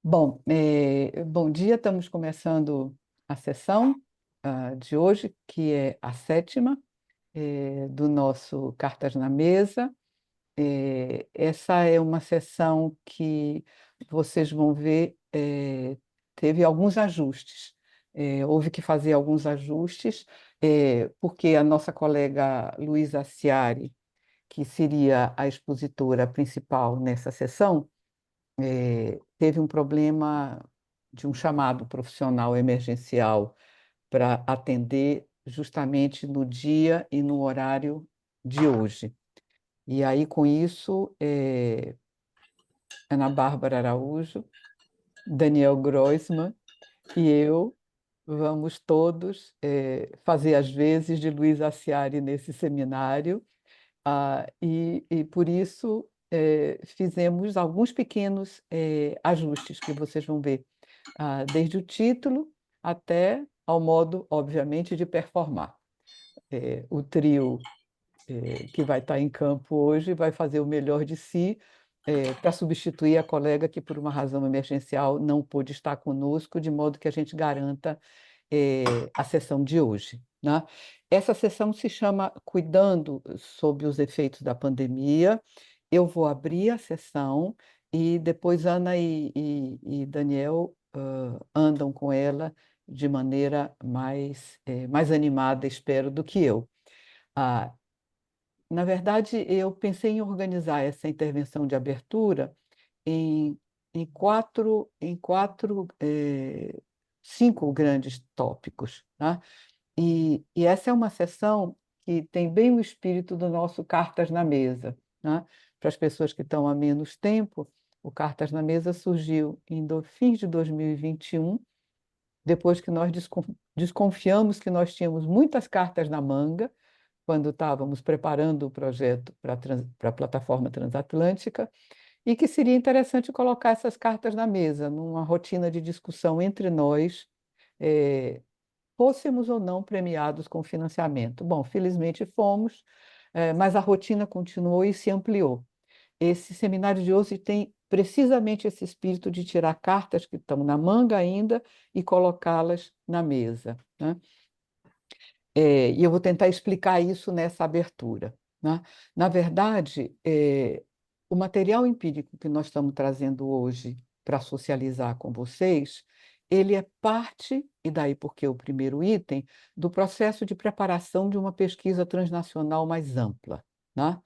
Bom dia, estamos começando a sessão de hoje, que é a sétima do nosso Cartas na Mesa. Essa é uma sessão que vocês vão ver, teve alguns ajustes. Houve que fazer alguns ajustes, porque a nossa colega Luísa Ciari, que seria a expositora principal nessa sessão, teve um problema de um chamado profissional emergencial para atender justamente no dia e no horário de hoje. E aí, com isso, Ana Bárbara Araújo, Daniel Groisman e eu vamos todos fazer as vezes de Luísa Ciari nesse seminário. E por isso fizemos alguns pequenos ajustes que vocês vão ver, desde o título até ao modo, obviamente, de performar. O trio que vai estar em campo hoje vai fazer o melhor de si para substituir a colega que, por uma razão emergencial, não pôde estar conosco, de modo que a gente garanta a sessão de hoje, né? Essa sessão se chama Cuidando sob os efeitos da pandemia. Eu vou abrir a sessão e depois Ana e Daniel andam com ela de maneira mais animada, espero, do que eu. Ah, Na verdade, eu pensei em organizar essa intervenção de abertura em, cinco grandes tópicos, tá? E essa é uma sessão que tem bem o espírito do nosso Cartas na Mesa, né? Para as pessoas que estão há menos tempo, o Cartas na Mesa surgiu em fins de 2021, depois que nós desconfiamos que nós tínhamos muitas cartas na manga, quando estávamos preparando o projeto para a plataforma transatlântica, e que seria interessante colocar essas cartas na mesa, numa rotina de discussão entre nós, eh, fôssemos ou não premiados com financiamento. Bom, felizmente fomos, mas a rotina continuou e se ampliou. Esse seminário de hoje tem precisamente esse espírito de tirar cartas que estão na manga ainda e colocá-las na mesa, né? E eu vou tentar explicar isso nessa abertura, né? Na verdade, o material empírico que nós estamos trazendo hoje para socializar com vocês, ele é parte, e daí porque o primeiro item, do processo de preparação de uma pesquisa transnacional mais ampla, né?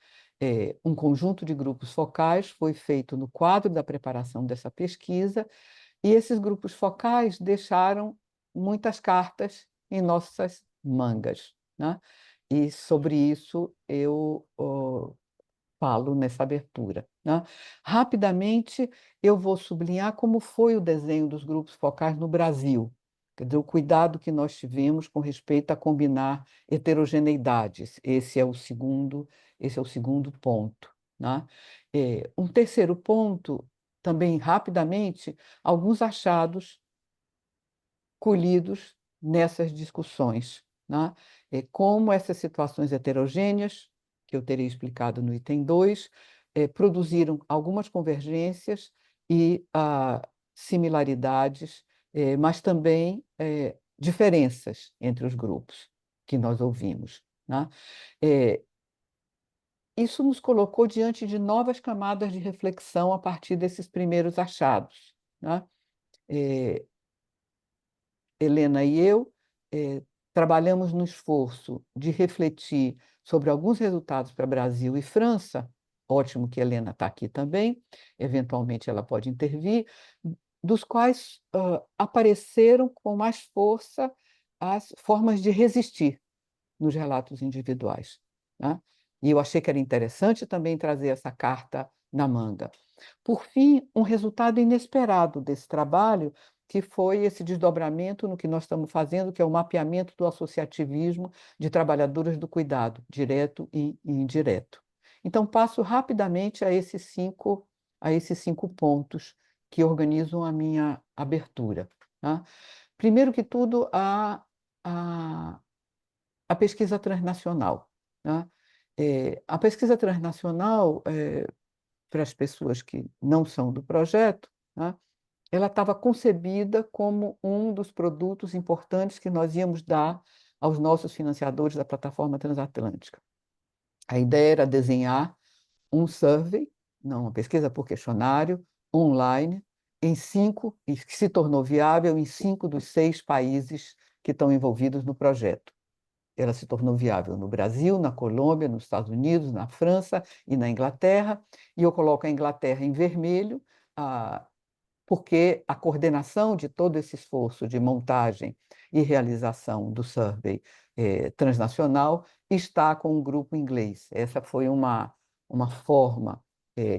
Um conjunto de grupos focais foi feito no quadro da preparação dessa pesquisa, e esses grupos focais deixaram muitas cartas em nossas mangas, né? E sobre isso eu falo nessa abertura, né? Rapidamente, eu vou sublinhar como foi o desenho dos grupos focais no Brasil, quer dizer, o cuidado que nós tivemos com respeito a combinar heterogeneidades. Esse é o segundo ponto, né? Um terceiro ponto, também rapidamente, alguns achados colhidos nessas discussões, né? Como essas situações heterogêneas, que eu terei explicado no item 2, produziram algumas convergências e similaridades, mas também diferenças entre os grupos que nós ouvimos, né? Eh, Isso nos colocou diante de novas camadas de reflexão a partir desses primeiros achados, né? Eh, Helena e eu trabalhamos no esforço de refletir sobre alguns resultados para Brasil e França. Ótimo que Helena está aqui também, eventualmente ela pode intervir, dos quais apareceram com mais força as formas de resistir nos relatos individuais, né? E eu achei que era interessante também trazer essa carta na manga. Por fim, um resultado inesperado desse trabalho, que foi esse desdobramento no que nós estamos fazendo, que é o mapeamento do associativismo de trabalhadoras do cuidado, direto e indireto. Então, passo rapidamente a esses cinco pontos que organizam a minha abertura, tá? Primeiro que tudo, a, a pesquisa transnacional, né? A pesquisa transnacional, para as pessoas que não são do projeto, né? ela estava concebida como um dos produtos importantes que nós íamos dar aos nossos financiadores da plataforma transatlântica. A ideia era desenhar um survey, não, uma pesquisa por questionário, online, em 5, e que se tornou viável em 5 dos 6 países que estão envolvidos no projeto. Ela se tornou viável no Brasil, na Colômbia, nos Estados Unidos, na França e na Inglaterra, e eu coloco a Inglaterra em vermelho, porque a coordenação de todo esse esforço de montagem e realização do survey transnacional está com o grupo inglês. Essa foi uma forma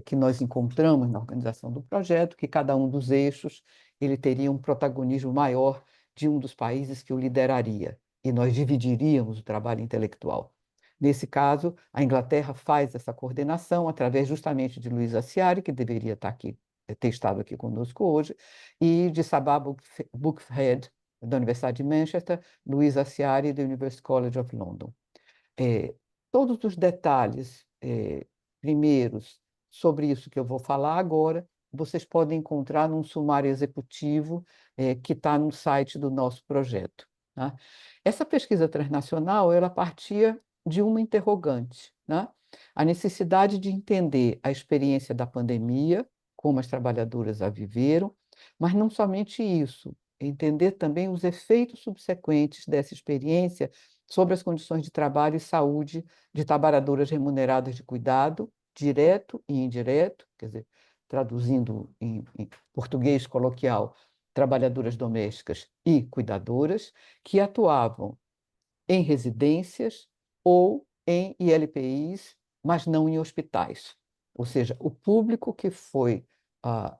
que nós encontramos na organização do projeto, que cada um dos eixos ele teria um protagonismo maior de um dos países que o lideraria, e nós dividiríamos o trabalho intelectual. Nesse caso, a Inglaterra faz essa coordenação através justamente de Luiz Aciari, que deveria estar aqui, ter estado aqui conosco hoje, e de Sabah Bookhead, da Universidade de Manchester, Luiz Aciari, da University College of London. Todos os detalhes primeiros sobre isso que eu vou falar agora, vocês podem encontrar num sumário executivo que está no site do nosso projeto. Tá? Essa pesquisa transnacional, ela partia de uma interrogante, né? A necessidade de entender a experiência da pandemia, como as trabalhadoras a viveram, mas não somente isso, entender também os efeitos subsequentes dessa experiência sobre as condições de trabalho e saúde de trabalhadoras remuneradas de cuidado, direto e indireto, quer dizer, traduzindo em português coloquial, trabalhadoras domésticas e cuidadoras, que atuavam em residências ou em ILPIs, mas não em hospitais. Ou seja, o público que foi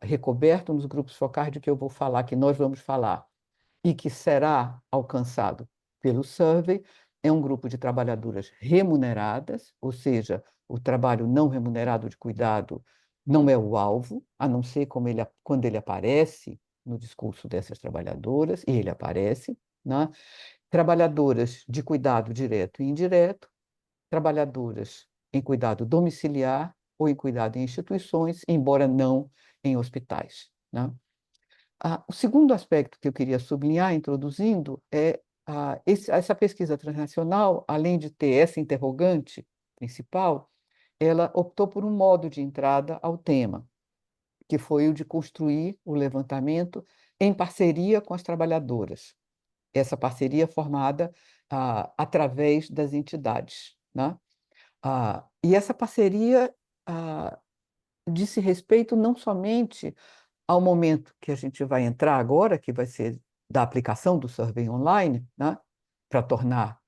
recoberto nos grupos focais de que eu vou falar, que nós vamos falar, e que será alcançado pelo survey, é um grupo de trabalhadoras remuneradas, ou seja, o trabalho não remunerado de cuidado não é o alvo, a não ser quando ele aparece no discurso dessas trabalhadoras, e ele aparece, né? Trabalhadoras de cuidado direto e indireto, trabalhadoras em cuidado domiciliar ou em cuidado em instituições, embora não em hospitais, né? O segundo aspecto que eu queria sublinhar, introduzindo, é essa pesquisa transnacional, além de ter essa interrogante principal, ela optou por um modo de entrada ao tema, que foi o de construir o levantamento em parceria com as trabalhadoras. Essa parceria formada através das entidades, né? E essa parceria disse respeito não somente ao momento que a gente vai entrar agora, que vai ser da aplicação do survey online, né, para tornar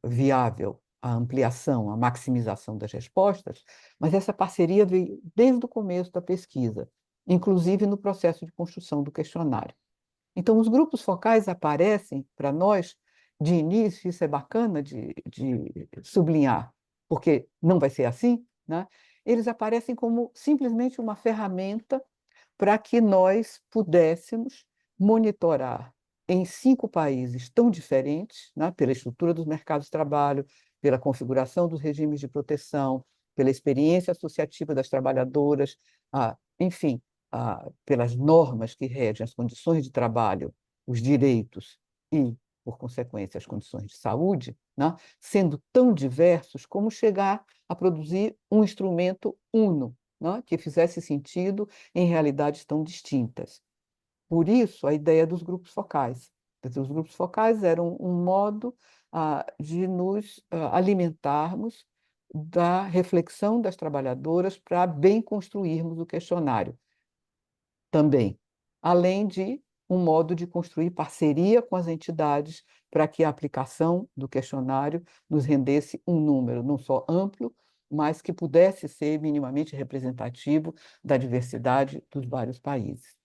viável a ampliação, a maximização das respostas, mas essa parceria veio desde o começo da pesquisa, inclusive no processo de construção do questionário. Então, os grupos focais aparecem para nós, de início, isso é bacana de sublinhar, porque não vai ser assim, né? Eles aparecem como simplesmente uma ferramenta para que nós pudéssemos monitorar em 5 países tão diferentes, né, pela estrutura dos mercados de trabalho, pela configuração dos regimes de proteção, pela experiência associativa das trabalhadoras, enfim, pelas normas que regem as condições de trabalho, os direitos e, por consequência, as condições de saúde, né, sendo tão diversos como chegar a produzir um instrumento uno, né, que fizesse sentido em realidades tão distintas. Por isso, a ideia dos grupos focais. Quer dizer, os grupos focais eram um modo de nos alimentarmos da reflexão das trabalhadoras para bem construirmos o questionário também, além de um modo de construir parceria com as entidades para que a aplicação do questionário nos rendesse um número não só amplo, mas que pudesse ser minimamente representativo da diversidade dos vários países.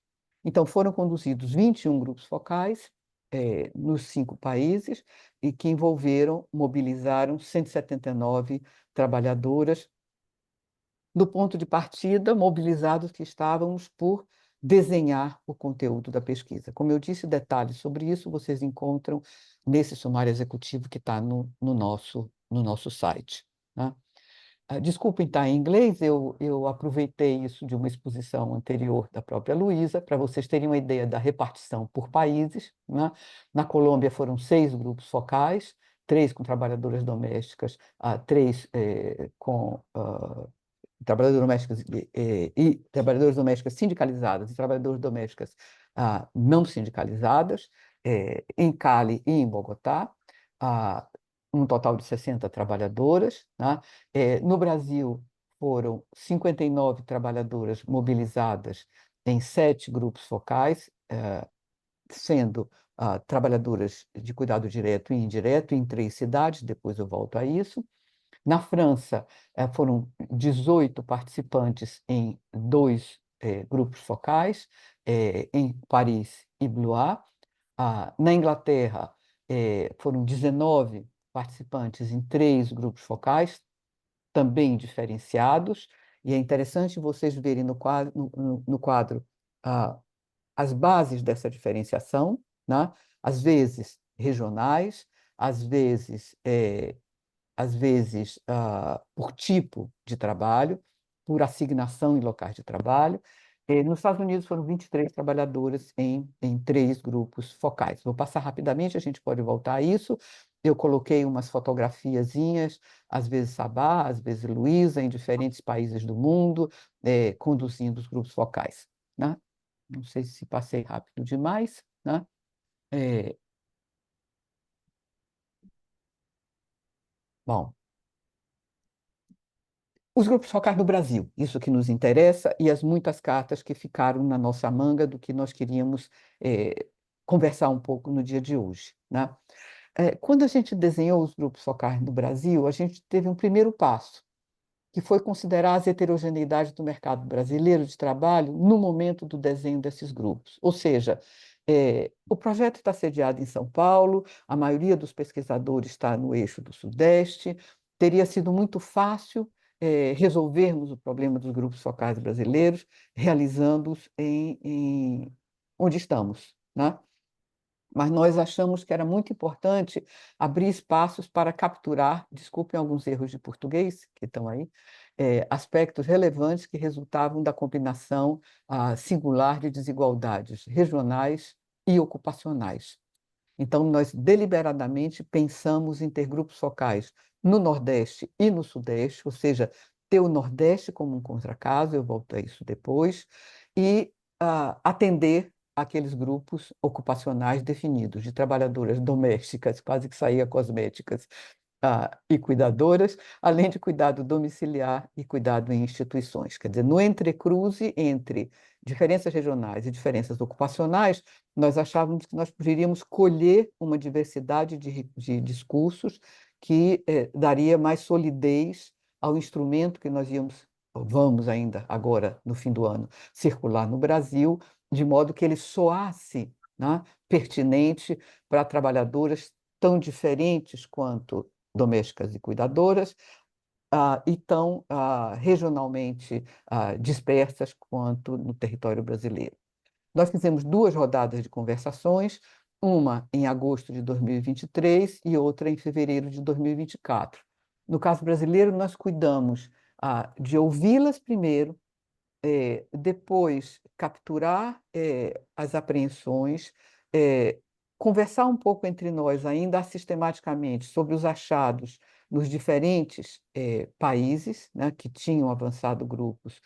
Então, foram conduzidos 21 grupos focais nos 5 países e que mobilizaram 179 trabalhadoras do ponto de partida, mobilizados que estávamos por desenhar o conteúdo da pesquisa. Como eu disse, detalhes sobre isso vocês encontram nesse sumário executivo que está no nosso site, né? Desculpem estar em inglês, eu aproveitei isso de uma exposição anterior da própria Luísa, para vocês terem uma ideia da repartição por países, né? Na Colômbia foram 6 grupos focais, 3 com trabalhadoras domésticas, 3 com trabalhadoras domésticas e trabalhadoras domésticas sindicalizadas e trabalhadoras domésticas não sindicalizadas, em Cali e em Bogotá, ah, um total de 60 trabalhadoras, né? No Brasil, foram 59 trabalhadoras mobilizadas em 7 grupos focais, sendo trabalhadoras de cuidado direto e indireto em 3 cidades, depois eu volto a isso. Na França, foram 18 participantes em 2 grupos focais, em Paris e Blois. Na Inglaterra, foram 19 participantes em 3 grupos focais, também diferenciados, e é interessante vocês verem no quadro ah, as bases dessa diferenciação, né? Às vezes regionais, às vezes por tipo de trabalho, por assignação em locais de trabalho. Nos Estados Unidos foram 23 trabalhadoras em 3 grupos focais. Vou passar rapidamente, a gente pode voltar a isso. Eu coloquei umas fotografiazinhas, às vezes Sabá, às vezes Luísa, em diferentes países do mundo, conduzindo os grupos focais, né? Não sei se passei rápido demais, né? É, bom, os grupos focais do Brasil, isso que nos interessa, e as muitas cartas que ficaram na nossa manga do que nós queríamos conversar um pouco no dia de hoje, né? Quando a gente desenhou os grupos focais no Brasil, a gente teve um primeiro passo, que foi considerar as heterogeneidades do mercado brasileiro de trabalho no momento do desenho desses grupos. Ou seja, o projeto está sediado em São Paulo, a maioria dos pesquisadores está no eixo do Sudeste, teria sido muito fácil resolvermos o problema dos grupos focais brasileiros, realizando-os onde estamos, né? Mas nós achamos que era muito importante abrir espaços para capturar, desculpem alguns erros de português que estão aí, aspectos relevantes que resultavam da combinação singular de desigualdades regionais e ocupacionais. Então, nós deliberadamente pensamos em ter grupos focais no Nordeste e no Sudeste, ou seja, ter o Nordeste como um contracaso, eu volto a isso depois, e atender aqueles grupos ocupacionais definidos, de trabalhadoras domésticas, quase que saía cosméticas, e cuidadoras, além de cuidado domiciliar e cuidado em instituições. Quer dizer, no entrecruze entre diferenças regionais e diferenças ocupacionais, nós achávamos que nós poderíamos colher uma diversidade de discursos que daria mais solidez ao instrumento que nós vamos ainda agora, no fim do ano, circular no Brasil, de modo que ele soasse, né, pertinente para trabalhadoras tão diferentes quanto domésticas e cuidadoras, e tão regionalmente dispersas quanto no território brasileiro. Nós fizemos 2 rodadas de conversações, uma em agosto de 2023 e outra em fevereiro de 2024. No caso brasileiro, nós cuidamos de ouvi-las primeiro, depois capturar as apreensões, conversar um pouco entre nós ainda sistematicamente sobre os achados nos diferentes países, né, que tinham avançado grupos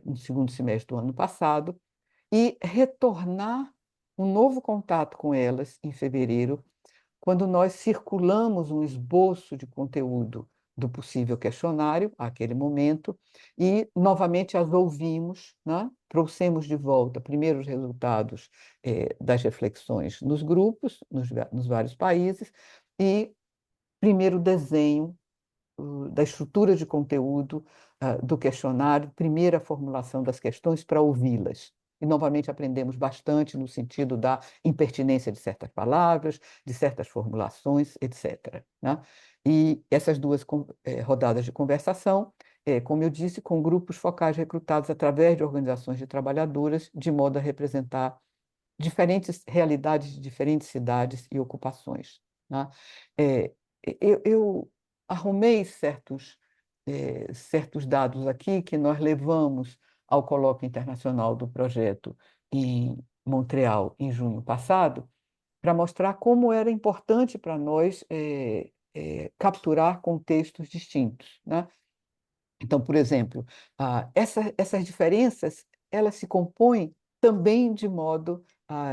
no segundo semestre do ano passado, e retornar um novo contato com elas em fevereiro, quando nós circulamos um esboço de conteúdo do possível questionário, àquele momento, e novamente as ouvimos, né? Trouxemos de volta primeiro os resultados das reflexões nos grupos, nos vários países, e primeiro desenho da estrutura de conteúdo do questionário, primeira formulação das questões para ouvi-las. E, novamente, aprendemos bastante no sentido da impertinência de certas palavras, de certas formulações, etc., né? E essas 2 rodadas de conversação, como eu disse, com grupos focais recrutados através de organizações de trabalhadoras, de modo a representar diferentes realidades de diferentes cidades e ocupações, né? É, eu arrumei certos certos dados aqui que nós levamos ao colóquio internacional do projeto em Montreal, em junho passado, para mostrar como era importante para nós capturar contextos distintos, né? Então, por exemplo, essas diferenças, elas se compõem também de modo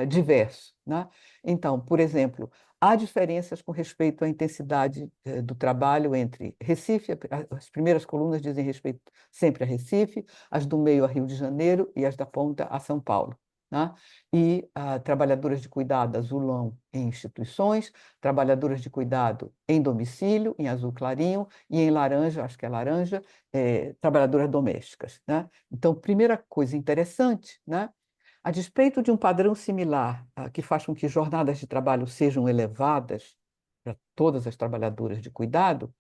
diverso, né? Então, por exemplo, há diferenças com respeito à intensidade do trabalho entre Recife, as primeiras colunas dizem respeito sempre a Recife, as do meio a Rio de Janeiro e as da ponta a São Paulo, né? E trabalhadoras de cuidado azulão em instituições, trabalhadoras de cuidado em domicílio, em azul clarinho, e em laranja, acho que é laranja, trabalhadoras domésticas, né? Então, primeira coisa interessante, né? A despeito de um padrão similar, que faz com que jornadas de trabalho sejam elevadas para todas as trabalhadoras de cuidado,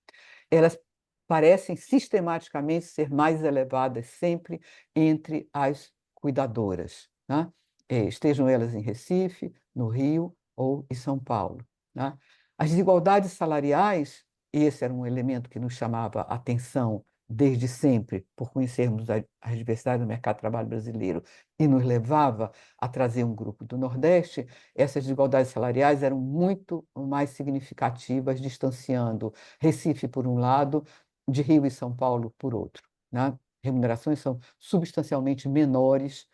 elas parecem sistematicamente ser mais elevadas sempre entre as cuidadoras, né? Estejam elas em Recife, no Rio ou em São Paulo, né? As desigualdades salariais, esse era um elemento que nos chamava a atenção desde sempre, por conhecermos a diversidade do mercado de trabalho brasileiro, e nos levava a trazer um grupo do Nordeste. Essas desigualdades salariais eram muito mais significativas, distanciando Recife por um lado, de Rio e São Paulo por outro, né? Remunerações são substancialmente menores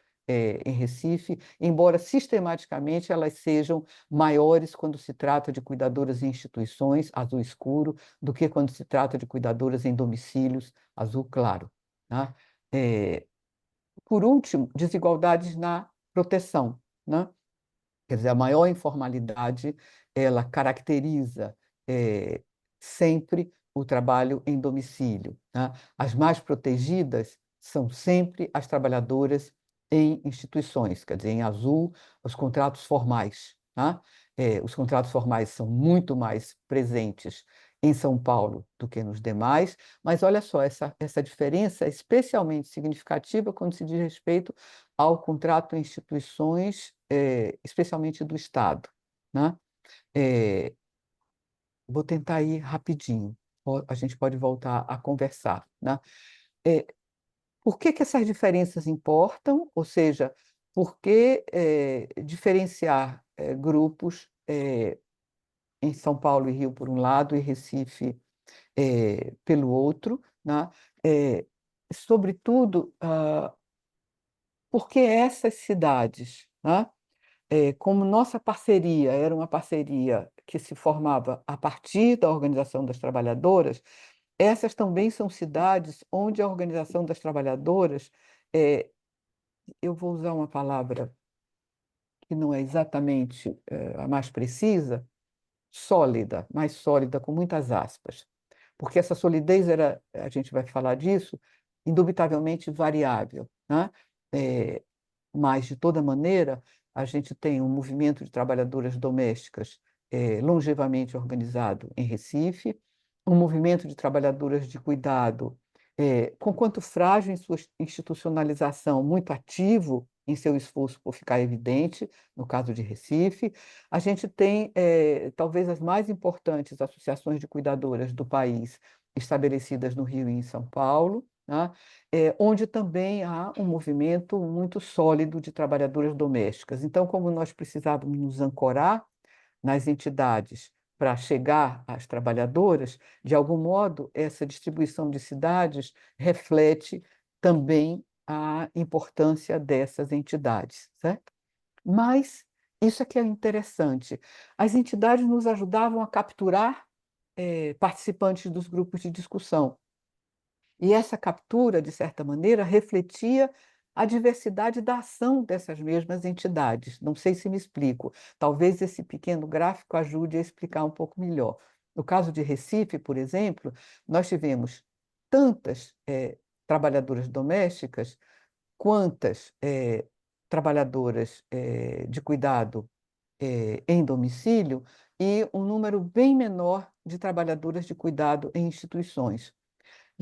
em Recife, embora sistematicamente elas sejam maiores quando se trata de cuidadoras em instituições, azul escuro, do que quando se trata de cuidadoras em domicílios, azul claro, né? Eh, por último, desigualdades na proteção, né? Quer dizer, a maior informalidade, ela caracteriza sempre o trabalho em domicílio, né? As mais protegidas são sempre as trabalhadoras em instituições, quer dizer, em azul, os contratos formais, né? Os contratos formais são muito mais presentes em São Paulo do que nos demais, mas olha só, essa diferença é especialmente significativa quando se diz respeito ao contrato em instituições, especialmente do Estado, né? Eh, Vou tentar ir rapidinho, a gente pode voltar a conversar, né? Eh, por que que essas diferenças importam? Ou seja, por que diferenciar grupos em São Paulo e Rio por um lado e Recife pelo outro, né? Eh, Sobretudo, porque essas cidades, né? Como nossa parceria era uma parceria que se formava a partir da Organização das Trabalhadoras, essas também são cidades onde a Organização das Trabalhadoras, eh, eu vou usar uma palavra que não é exatamente a mais precisa, sólida, mais sólida, com muitas aspas, porque essa solidez era, a gente vai falar disso, indubitavelmente variável, né? Eh, mas, de toda maneira, a gente tem um movimento de trabalhadoras domésticas longevamente organizado em Recife, um movimento de trabalhadoras de cuidado, conquanto frágil em sua institucionalização, muito ativo em seu esforço por ficar evidente, no caso de Recife. A gente tem, talvez, as mais importantes associações de cuidadoras do país estabelecidas no Rio e em São Paulo, né? Onde também há um movimento muito sólido de trabalhadoras domésticas. Então, como nós precisávamos nos ancorar nas entidades para chegar às trabalhadoras, de algum modo, essa distribuição de cidades reflete também a importância dessas entidades, certo? Mas isso é que é interessante. As entidades nos ajudavam a capturar participantes dos grupos de discussão. E essa captura, de certa maneira, refletia a diversidade da ação dessas mesmas entidades. Não sei se me explico. Talvez esse pequeno gráfico ajude a explicar um pouco melhor. No caso de Recife, por exemplo, nós tivemos tantas trabalhadoras domésticas quantas trabalhadoras de cuidado em domicílio e um número bem menor de trabalhadoras de cuidado em instituições.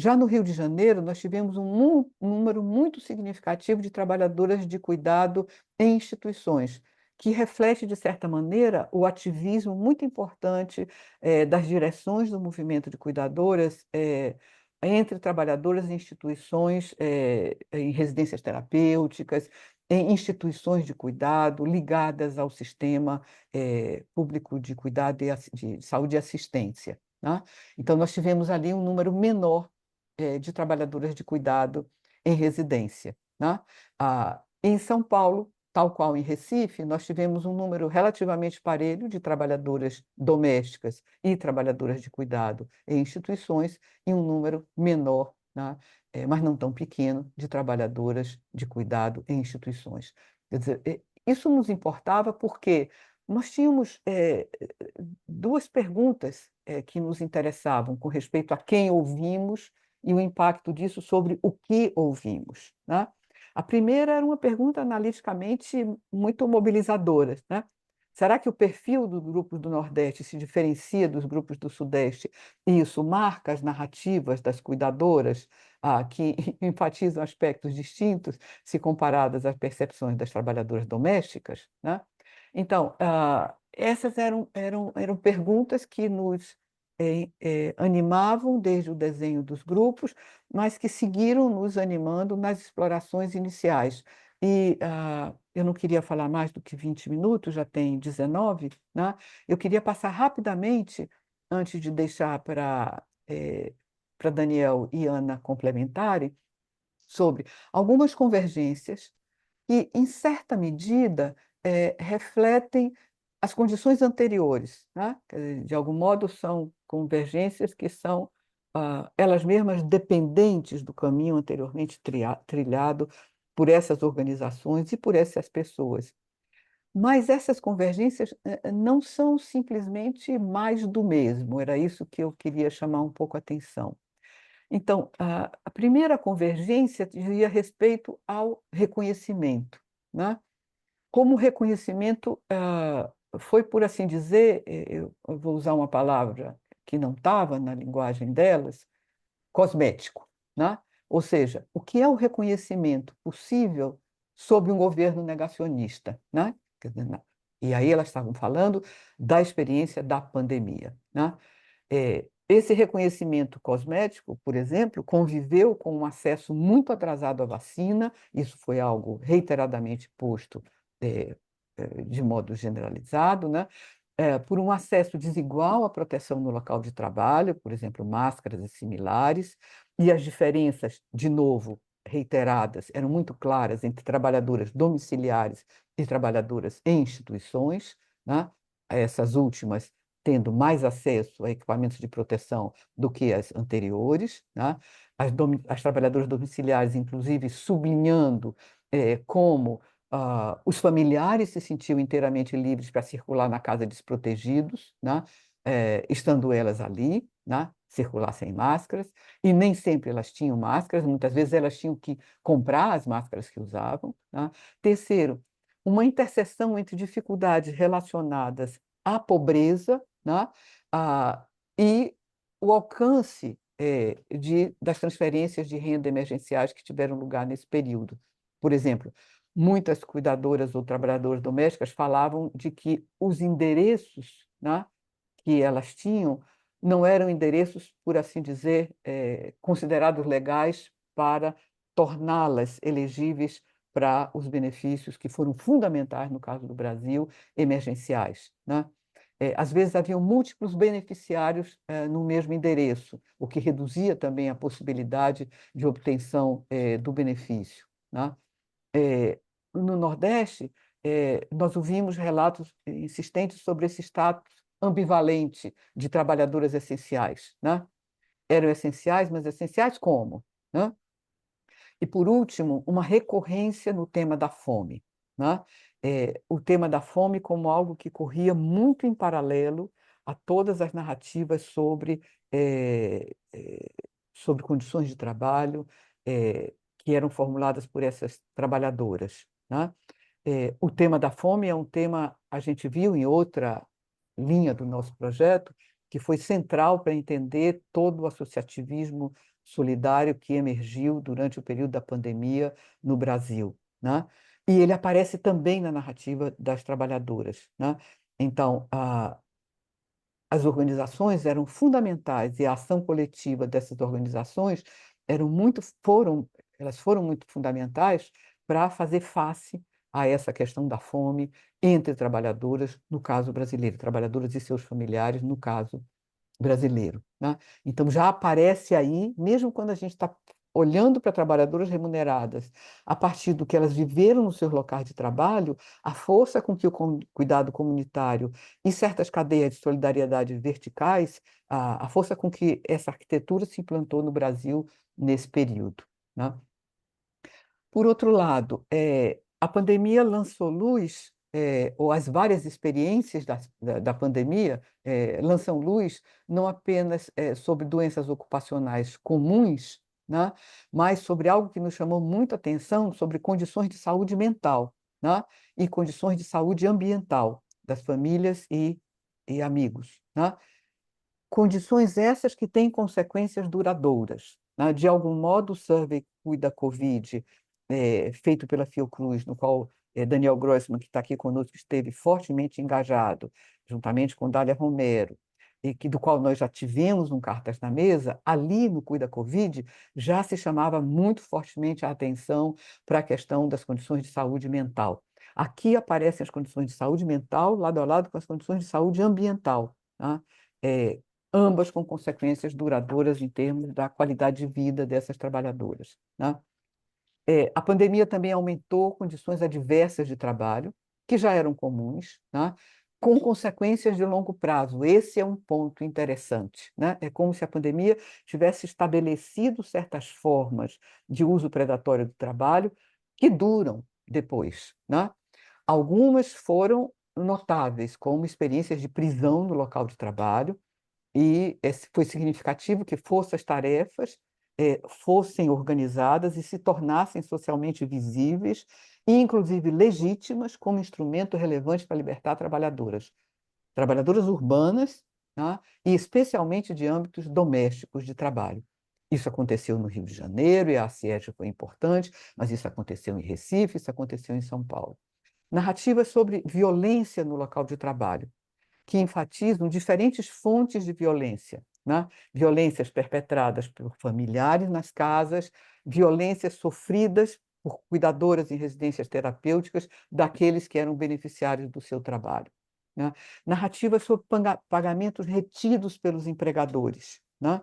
Já no Rio de Janeiro, nós tivemos um número muito significativo de trabalhadoras de cuidado em instituições, que reflete, de certa maneira, o ativismo muito importante das direções do movimento de cuidadoras entre trabalhadoras em instituições, em residências terapêuticas, em instituições de cuidado ligadas ao sistema público de cuidado de saúde e assistência, né? Então, nós tivemos ali um número menor de trabalhadoras de cuidado em residência, né? Em São Paulo, tal qual em Recife, nós tivemos um número relativamente parelho de trabalhadoras domésticas e trabalhadoras de cuidado em instituições e um número menor, né, mas não tão pequeno, de trabalhadoras de cuidado em instituições. Quer dizer, isso nos importava porque nós tínhamos duas perguntas que nos interessavam com respeito a quem ouvimos e o impacto disso sobre o que ouvimos, né? A primeira era uma pergunta analiticamente muito mobilizadora, né? Será que o perfil dos grupos do Nordeste se diferencia dos grupos do Sudeste? E isso marca as narrativas das cuidadoras, que enfatizam aspectos distintos se comparadas às percepções das trabalhadoras domésticas, né? Então, essas eram perguntas que nos animavam desde o desenho dos grupos, mas que seguiram nos animando nas explorações iniciais. E eu não queria falar mais do que 20 minutos, já tem 19, né? Eu queria passar rapidamente, antes de deixar para Daniel e Ana complementarem, sobre algumas convergências que, em certa medida, refletem as condições anteriores, né? Quer dizer, de algum modo, são convergências que são elas mesmas dependentes do caminho anteriormente trilhado por essas organizações e por essas pessoas. Mas essas convergências não são simplesmente mais do mesmo, era isso que eu queria chamar um pouco a atenção. Então, a primeira convergência dizia respeito ao reconhecimento, né? Como o reconhecimento foi, por assim dizer, eu vou usar uma palavra que não estava na linguagem delas, cosmético, né? Ou seja, o que é o reconhecimento possível sob um governo negacionista, né? Quer dizer, e aí elas estavam falando da experiência da pandemia, né? Esse reconhecimento cosmético, por exemplo, conviveu com um acesso muito atrasado à vacina, isso foi algo reiteradamente posto de modo generalizado, né? Por um acesso desigual à proteção no local de trabalho, por exemplo, máscaras e similares, e as diferenças, de novo, reiteradas, eram muito claras entre trabalhadoras domiciliares e trabalhadoras em instituições, né? Essas últimas tendo mais acesso a equipamentos de proteção do que as anteriores, né? As trabalhadoras domiciliares, inclusive, sublinhando como os familiares se sentiam inteiramente livres para circular na casa desprotegidos, né? Estando elas ali, né? Circular sem máscaras, e nem sempre elas tinham máscaras, muitas vezes elas tinham que comprar as máscaras que usavam, né? Terceiro, uma interseção entre dificuldades relacionadas à pobreza, né? Ah, e o alcance das transferências de renda emergenciais que tiveram lugar nesse período. Por exemplo, muitas cuidadoras ou trabalhadoras domésticas falavam de que os endereços, né, que elas tinham não eram endereços, por assim dizer, considerados legais para torná-las elegíveis para os benefícios que foram fundamentais, no caso do Brasil, emergenciais, né? Às vezes haviam múltiplos beneficiários no mesmo endereço, o que reduzia também a possibilidade de obtenção do benefício, né? No Nordeste, nós ouvimos relatos insistentes sobre esse status ambivalente de trabalhadoras essenciais, né? Eram essenciais, mas essenciais como, né? E, por último, uma recorrência no tema da fome, né? O tema da fome como algo que corria muito em paralelo a todas as narrativas sobre condições de trabalho que eram formuladas por essas trabalhadoras, né? O tema da fome é um tema, a gente viu em outra linha do nosso projeto, que foi central para entender todo o associativismo solidário que emergiu durante o período da pandemia no Brasil, né? E ele aparece também na narrativa das trabalhadoras, né? Então, as organizações eram fundamentais e a ação coletiva dessas organizações elas foram muito fundamentais para fazer face a essa questão da fome entre trabalhadoras, no caso brasileiro, trabalhadoras e seus familiares, no caso brasileiro, né? Então já aparece aí, mesmo quando a gente está olhando para trabalhadoras remuneradas, a partir do que elas viveram nos seus locais de trabalho, a força com que o cuidado comunitário e certas cadeias de solidariedade verticais, a força com que essa arquitetura se implantou no Brasil nesse período, né? Por outro lado, a pandemia lançou luz, ou as várias experiências da pandemia lançam luz não apenas sobre doenças ocupacionais comuns, né, mas sobre algo que nos chamou muito atenção, sobre condições de saúde mental, né, e condições de saúde ambiental das famílias e amigos, né? Condições essas que têm consequências duradouras, né? De algum modo, o Survey Cuida Covid, feito pela Fiocruz, no qual Daniel Grossman, que está aqui conosco, esteve fortemente engajado, juntamente com Dália Romero, e do qual nós já tivemos um Cartas na Mesa, ali no Cuida Covid já se chamava muito fortemente a atenção para a questão das condições de saúde mental. Aqui aparecem as condições de saúde mental lado a lado com as condições de saúde ambiental, tá? É, ambas com consequências duradouras em termos da qualidade de vida dessas trabalhadoras, né? A pandemia também aumentou condições adversas de trabalho, que já eram comuns, né? Com consequências de longo prazo. Esse é um ponto interessante, né? É como se a pandemia tivesse estabelecido certas formas de uso predatório do trabalho que duram depois, né? Algumas foram notáveis, como experiências de prisão no local de trabalho, e foi significativo que forças-tarefas fossem organizadas e se tornassem socialmente visíveis e, inclusive, legítimas como instrumento relevante para libertar trabalhadoras urbanas, né, e especialmente de âmbitos domésticos de trabalho. Isso aconteceu no Rio de Janeiro, e a Aciege foi importante, mas isso aconteceu em Recife, isso aconteceu em São Paulo. Narrativas sobre violência no local de trabalho, que enfatizam diferentes fontes de violência, né? Violências perpetradas por familiares nas casas, violências sofridas por cuidadoras em residências terapêuticas daqueles que eram beneficiários do seu trabalho, né? Narrativas sobre pagamentos retidos pelos empregadores, né?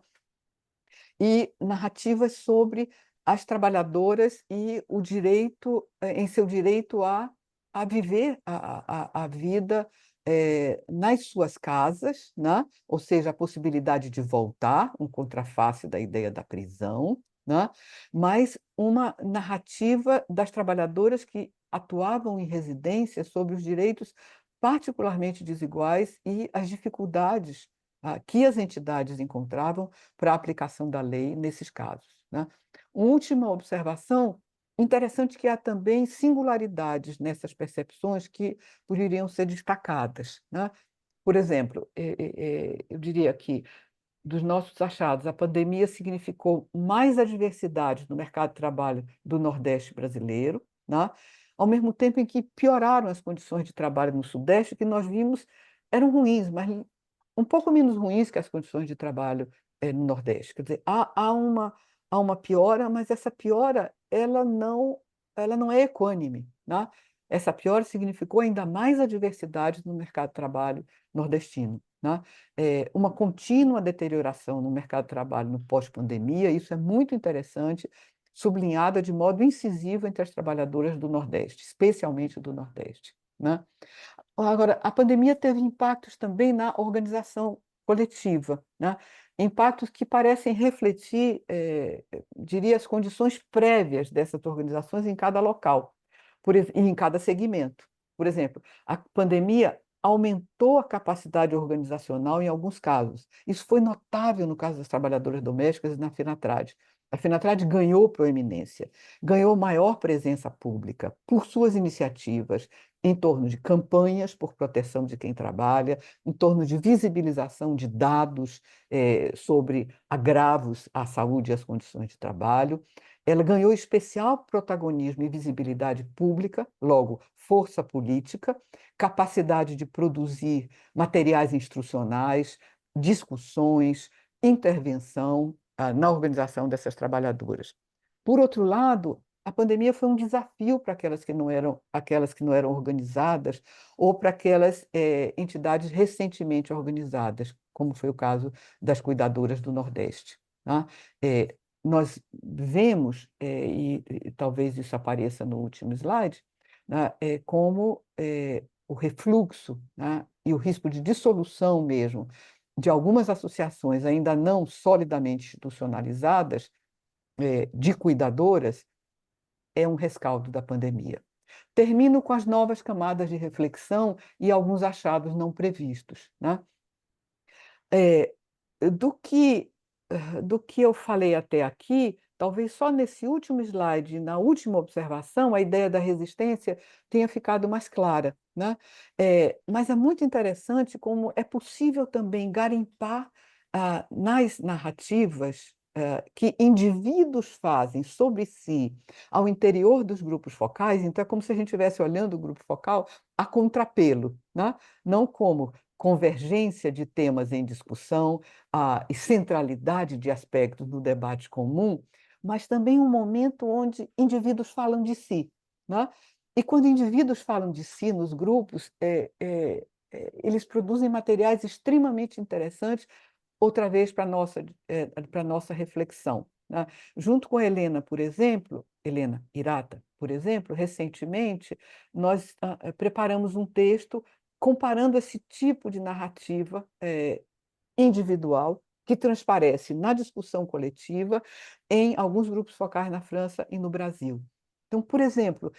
E narrativas sobre as trabalhadoras e o direito, em seu direito a viver a vida nas suas casas, né? Ou seja, a possibilidade de voltar, um contraface da ideia da prisão, né? Mas uma narrativa das trabalhadoras que atuavam em residências sobre os direitos particularmente desiguais e as dificuldades que as entidades encontravam para a aplicação da lei nesses casos, né? Última observação, interessante que há também singularidades nessas percepções que poderiam ser destacadas, né? Por exemplo, eu diria que, dos nossos achados, a pandemia significou mais adversidade no mercado de trabalho do Nordeste brasileiro, né? Ao mesmo tempo em que pioraram as condições de trabalho no Sudeste, que nós vimos eram ruins, mas um pouco menos ruins que as condições de trabalho no Nordeste. Quer dizer, há uma piora, mas essa piora ela não é equânime, né? Essa piora significou ainda mais adversidade no mercado de trabalho nordestino, né? Uma contínua deterioração no mercado de trabalho no pós-pandemia, isso é muito interessante, sublinhada de modo incisivo entre as trabalhadoras do Nordeste, especialmente do Nordeste, né? Agora, a pandemia teve impactos também na organização coletiva, né? Impactos que parecem refletir, diria, as condições prévias dessas organizações em cada local, e em cada segmento. Por exemplo, a pandemia aumentou a capacidade organizacional em alguns casos. Isso foi notável no caso das trabalhadoras domésticas e na Finatrade. A Finatrade ganhou proeminência, ganhou maior presença pública por suas iniciativas em torno de campanhas por proteção de quem trabalha, em torno de visibilização de dados sobre agravos à saúde e às condições de trabalho, ela ganhou especial protagonismo e visibilidade pública, logo, força política, capacidade de produzir materiais instrucionais, discussões, intervenção, na organização dessas trabalhadoras. Por outro lado, a pandemia foi um desafio para aquelas que não eram organizadas ou para aquelas entidades recentemente organizadas, como foi o caso das cuidadoras do Nordeste. Tá? Nós vemos, e talvez isso apareça no último slide, né, como o refluxo, né, e o risco de dissolução mesmo de algumas associações ainda não solidamente institucionalizadas, de cuidadoras, é um rescaldo da pandemia. Termino com as novas camadas de reflexão e alguns achados não previstos, né? É, do que, do que eu falei até aqui, talvez só nesse último slide, na última observação, a ideia da resistência tenha ficado mais clara, né? Mas é muito interessante como é possível também garimpar nas narrativas que indivíduos fazem sobre si ao interior dos grupos focais. Então, é como se a gente estivesse olhando o grupo focal a contrapelo, né? Não como convergência de temas em discussão, e centralidade de aspectos do debate comum, mas também um momento onde indivíduos falam de si, né? E quando indivíduos falam de si nos grupos, eles produzem materiais extremamente interessantes, outra vez para a nossa reflexão, né? Junto com a Helena, por exemplo, Helena Hirata, por exemplo, recentemente, nós preparamos um texto comparando esse tipo de narrativa individual que transparece na discussão coletiva em alguns grupos focais na França e no Brasil. Então, por exemplo,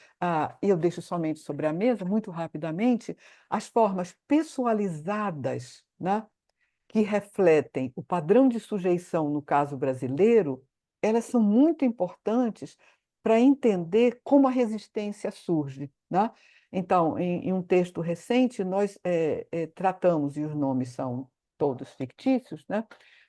eu deixo somente sobre a mesa, muito rapidamente, as formas pessoalizadas, né, que refletem o padrão de sujeição no caso brasileiro, elas são muito importantes para entender como a resistência surge, né? Então, em um texto recente, nós tratamos, e os nomes são todos fictícios, né?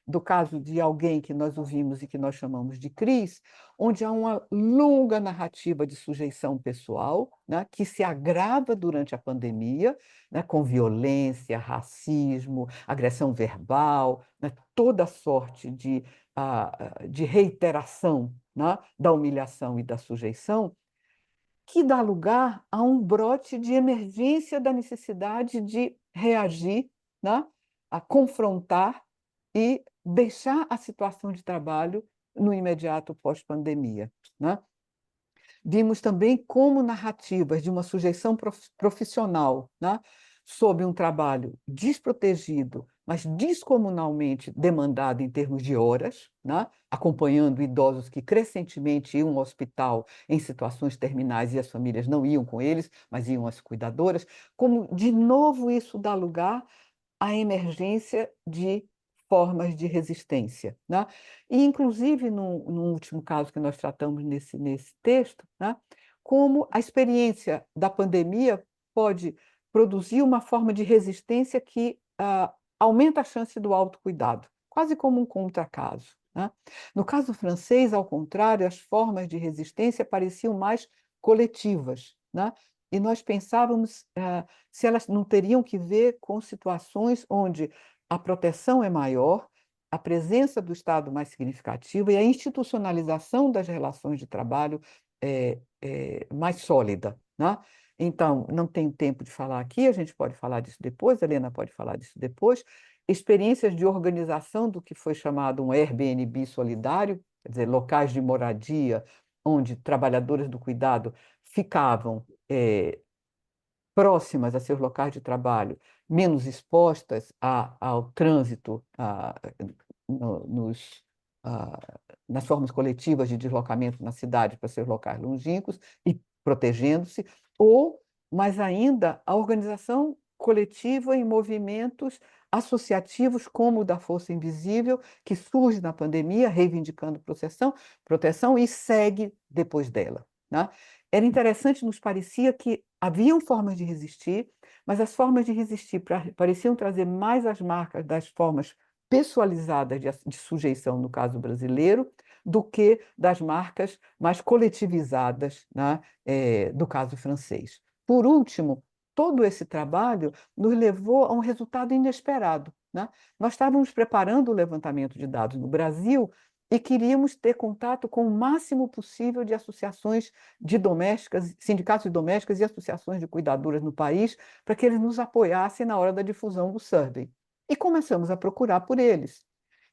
Do caso de alguém que nós ouvimos e que nós chamamos de Cris, onde há uma longa narrativa de sujeição pessoal, né? Que se agrava durante a pandemia, né? Com violência, racismo, agressão verbal, né? Toda sorte de reiteração, né? Da humilhação e da sujeição, que dá lugar a um brote de emergência da necessidade de reagir, né? A confrontar e deixar a situação de trabalho no imediato pós-pandemia, né? Vimos também como narrativas de uma sujeição profissional, né, sob um trabalho desprotegido, mas descomunalmente demandado em termos de horas, né, acompanhando idosos que crescentemente iam ao hospital em situações terminais e as famílias não iam com eles, mas iam as cuidadoras, como de novo isso dá lugar à emergência de formas de resistência, né? E, inclusive, no último caso que nós tratamos nesse texto, né, como a experiência da pandemia pode produzir uma forma de resistência que aumenta a chance do autocuidado, quase como um contracaso, né? No caso francês, ao contrário, as formas de resistência pareciam mais coletivas, né? E nós pensávamos se elas não teriam que ver com situações onde a proteção é maior, a presença do Estado mais significativa e a institucionalização das relações de trabalho mais sólida, né? Então, não tenho tempo de falar aqui, a gente pode falar disso depois, a Helena pode falar disso depois. Experiências de organização do que foi chamado um Airbnb solidário, quer dizer, locais de moradia onde trabalhadoras do cuidado ficavam próximas a seus locais de trabalho, menos expostas ao trânsito, nos, nas formas coletivas de deslocamento na cidade para seus locais longínquos e protegendo-se, ou, mais ainda, a organização coletiva em movimentos associativos como o da Força Invisível, que surge na pandemia, reivindicando proteção e segue depois dela, né? Era interessante, nos parecia que haviam formas de resistir, mas as formas de resistir pareciam trazer mais as marcas das formas pessoalizadas de sujeição, no caso brasileiro, do que das marcas mais coletivizadas, né, do caso francês. Por último, todo esse trabalho nos levou a um resultado inesperado, né? Nós estávamos preparando o levantamento de dados no Brasil e queríamos ter contato com o máximo possível de associações de domésticas, sindicatos de domésticas e associações de cuidadoras no país, para que eles nos apoiassem na hora da difusão do survey. E começamos a procurar por eles.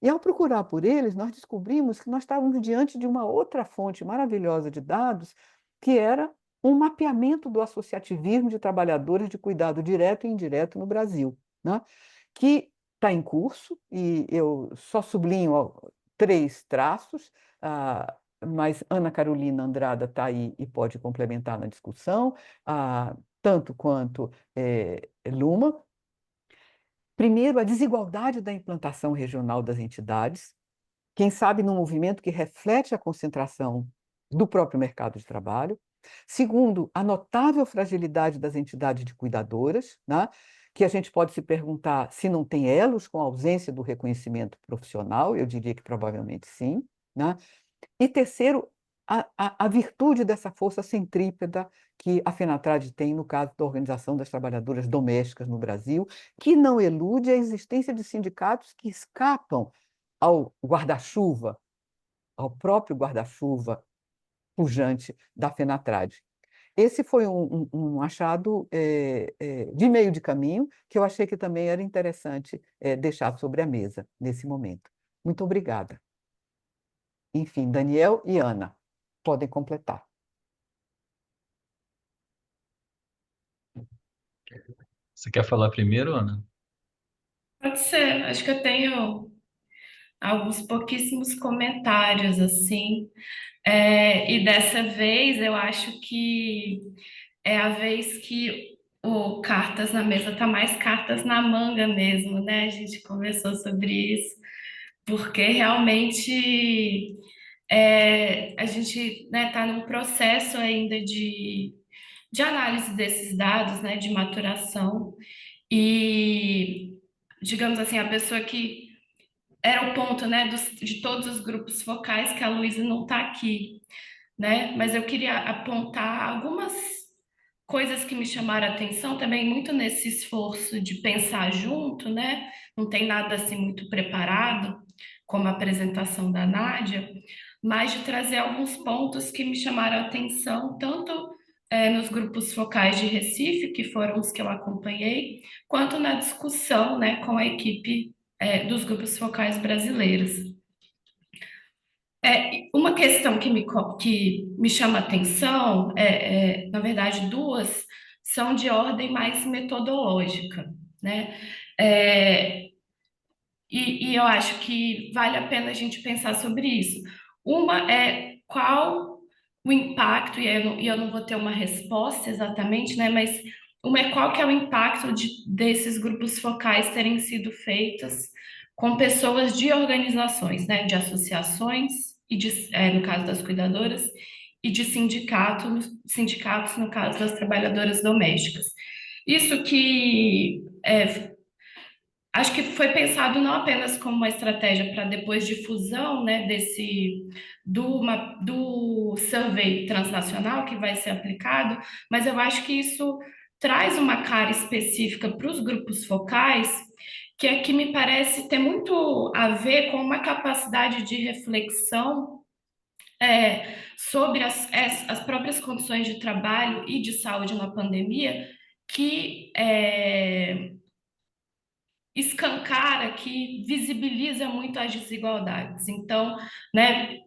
E ao procurar por eles, nós descobrimos que nós estávamos diante de uma outra fonte maravilhosa de dados, que era um mapeamento do associativismo de trabalhadoras de cuidado direto e indireto no Brasil, né? Que está em curso, e eu só sublinho três traços, mas Ana Carolina Andrada está aí e pode complementar na discussão, tanto quanto Luma. Primeiro, a desigualdade da implantação regional das entidades, quem sabe num movimento que reflete a concentração do próprio mercado de trabalho. Segundo, a notável fragilidade das entidades de cuidadoras, né? Que a gente pode se perguntar se não tem elos com a ausência do reconhecimento profissional, eu diria que provavelmente sim, né? E terceiro, a virtude dessa força centrípeta que a FENATRAD tem no caso da Organização das Trabalhadoras Domésticas no Brasil, que não elude a existência de sindicatos que escapam ao guarda-chuva, ao próprio guarda-chuva pujante da FENATRAD. Esse foi um achado de meio de caminho, que eu achei que também era interessante deixar sobre a mesa nesse momento. Muito obrigada. Enfim, Daniel e Ana, podem completar. Você quer falar primeiro, Ana? Pode ser, acho que eu tenho alguns pouquíssimos comentários assim. E dessa vez eu acho que é a vez que o Cartas na Mesa tá mais cartas na manga mesmo, né? A gente conversou sobre isso, porque realmente a gente, né, tá num processo ainda de análise desses dados, né, de maturação, e digamos assim, a pessoa que era o ponto, né, de todos os grupos focais, que a Luísa não está aqui, né? Mas eu queria apontar algumas coisas que me chamaram a atenção também, muito nesse esforço de pensar junto, né? Não tem nada assim muito preparado, como a apresentação da Nádia, mas de trazer alguns pontos que me chamaram a atenção, tanto nos grupos focais de Recife, que foram os que eu acompanhei, quanto na discussão, né, com a equipe dos grupos focais brasileiros. Uma questão que me chama a atenção, na verdade, duas, são de ordem mais metodológica, né? É, e eu acho que vale a pena a gente pensar sobre isso. Uma é qual o impacto, e eu não vou ter uma resposta exatamente, né? Mas uma é qual que é o impacto desses grupos focais terem sido feitos com pessoas de organizações, né? De associações, no caso das cuidadoras, e de sindicatos, no caso das trabalhadoras domésticas. Isso que acho que foi pensado não apenas como uma estratégia para depois difusão, né, do survey transnacional que vai ser aplicado, mas eu acho que isso traz uma cara específica para os grupos focais, que é que me parece ter muito a ver com uma capacidade de reflexão sobre as próprias condições de trabalho e de saúde na pandemia, que escancara, que visibiliza muito as desigualdades. Então, né,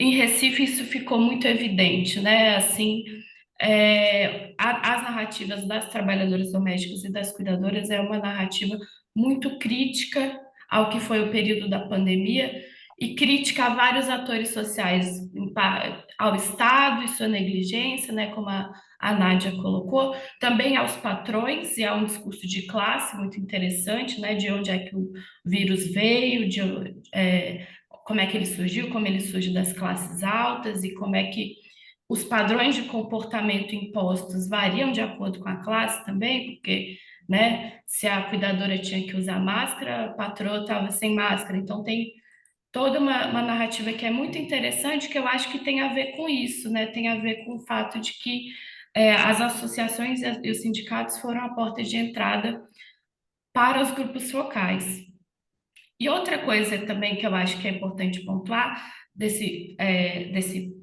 em Recife isso ficou muito evidente, né? Assim, as narrativas das trabalhadoras domésticas e das cuidadoras é uma narrativa muito crítica ao que foi o período da pandemia e crítica a vários atores sociais, ao Estado e sua negligência, né, como a Nádia colocou, também aos patrões, e há um discurso de classe muito interessante, né, de onde é que o vírus veio, como é que ele surgiu, como ele surge das classes altas e como é que os padrões de comportamento impostos variam de acordo com a classe também, porque, né, se a cuidadora tinha que usar máscara, a patroa estava sem máscara. Então, tem toda uma narrativa que é muito interessante, que eu acho que tem a ver com isso, né? Tem a ver com o fato de que as associações e os sindicatos foram a porta de entrada para os grupos focais. E outra coisa também que eu acho que é importante pontuar desse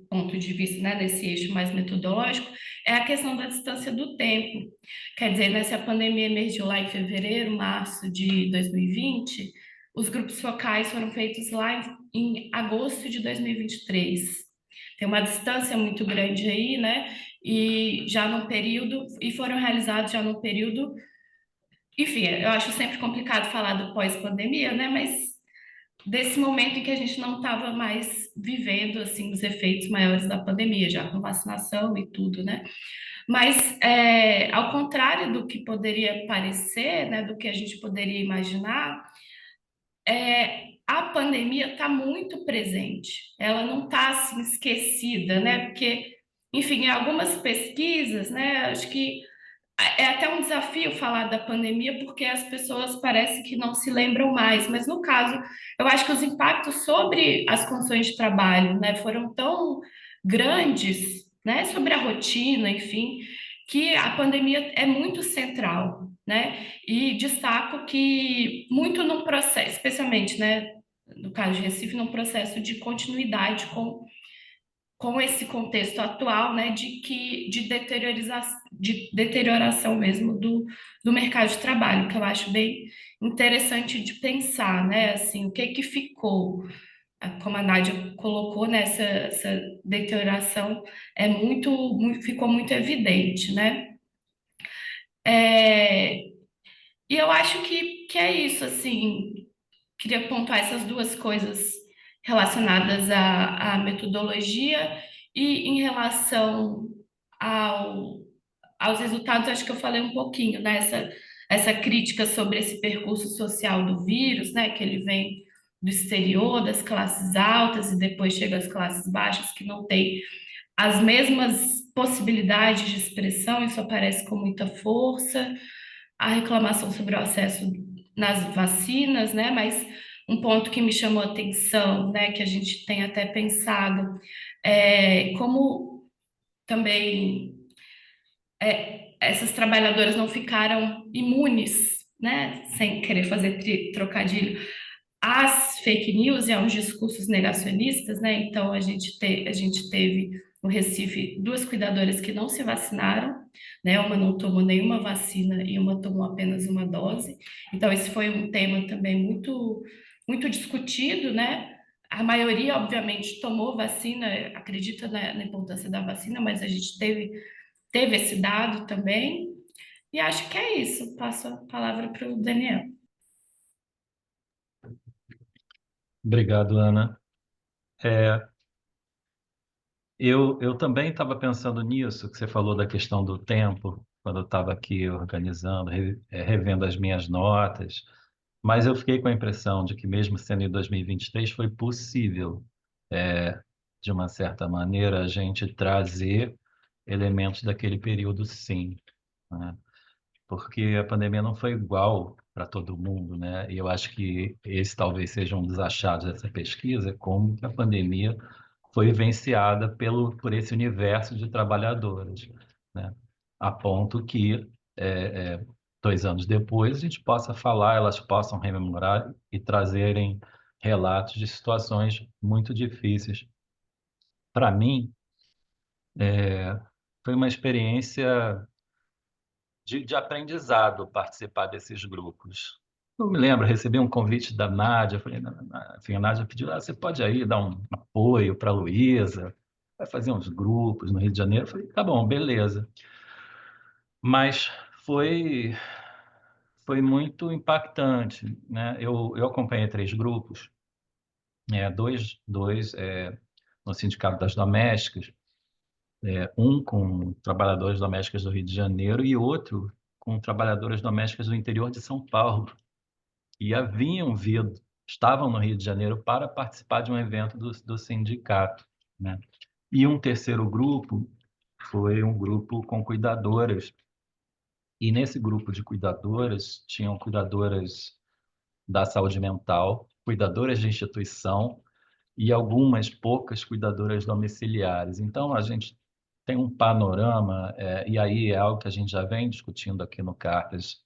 ponto de vista, né, desse eixo mais metodológico, é a questão da distância do tempo. Quer dizer, né, se a pandemia emergiu lá em fevereiro, março de 2020, os grupos focais foram feitos lá em agosto de 2023. Tem uma distância muito grande aí, né? E já num período, e foram realizados já num período, enfim, eu acho sempre complicado falar do pós-pandemia, né? Mas desse momento em que a gente não estava mais vivendo assim os efeitos maiores da pandemia, já com vacinação e tudo, né? Mas ao contrário do que poderia parecer, né, do que a gente poderia imaginar, a pandemia está muito presente. Ela não está assim esquecida, né? Porque, enfim, em algumas pesquisas, né, acho que é até um desafio falar da pandemia, porque as pessoas parecem que não se lembram mais, mas no caso, eu acho que os impactos sobre as condições de trabalho, né, foram tão grandes, né, sobre a rotina, enfim, que a pandemia é muito central, né, e destaco que muito no processo, especialmente, né, no caso de Recife, num processo de continuidade com esse contexto atual, né, de deterioração mesmo do mercado de trabalho, que eu acho bem interessante de pensar, né, assim, o que que ficou, como a Nádia colocou, nessa essa deterioração ficou muito evidente, né? É, e eu acho que é isso, assim, queria pontuar essas duas coisas relacionadas à metodologia e em relação ao, aos resultados, acho que eu falei um pouquinho, né? Essa crítica sobre esse percurso social do vírus, né? Que ele vem do exterior, das classes altas, e depois chega às classes baixas, que não tem as mesmas possibilidades de expressão, isso aparece com muita força, a reclamação sobre o acesso nas vacinas, né? Mas um ponto que me chamou a atenção, né, que a gente tem até pensado, como também essas trabalhadoras não ficaram imunes, né, sem querer fazer trocadilho, às fake news e aos discursos negacionistas, né? Então a gente teve no Recife duas cuidadoras que não se vacinaram, né? Uma não tomou nenhuma vacina e uma tomou apenas uma dose. Então esse foi um tema também muito discutido, né? A maioria, obviamente, tomou vacina, acredita na importância da vacina, mas a gente teve esse dado também. E acho que é isso. Passo a palavra para o Daniel. Obrigado, Ana. É, eu também estava pensando nisso, que você falou da questão do tempo, quando eu estava aqui organizando, revendo as minhas notas, mas eu fiquei com a impressão de que, mesmo sendo em 2023, foi possível, de uma certa maneira, a gente trazer elementos daquele período, sim, né? Porque a pandemia não foi igual para todo mundo, né? E eu acho que esse talvez seja um dos achados dessa pesquisa, como que a pandemia foi vivenciada por esse universo de trabalhadoras, né? A ponto que, 2 anos depois, a gente possa falar, elas possam rememorar e trazerem relatos de situações muito difíceis. Para mim, foi uma experiência de aprendizado participar desses grupos. Eu me lembro, recebi um convite da Nádia, eu falei, enfim, a Nádia pediu, você pode aí dar um apoio para a Luísa, vai fazer uns grupos no Rio de Janeiro. Eu falei, tá bom, beleza. Mas foi muito impactante, né? Eu acompanhei 3 grupos, dois no Sindicato das Domésticas, um com trabalhadoras domésticas do Rio de Janeiro e outro com trabalhadoras domésticas do interior de São Paulo. E haviam vindo, estavam no Rio de Janeiro para participar de um evento do sindicato, né? E um terceiro grupo foi um grupo com cuidadoras. E nesse grupo de cuidadoras, tinham cuidadoras da saúde mental, cuidadoras de instituição e algumas poucas cuidadoras domiciliares. Então, a gente tem um panorama, e aí é algo que a gente já vem discutindo aqui no Cartas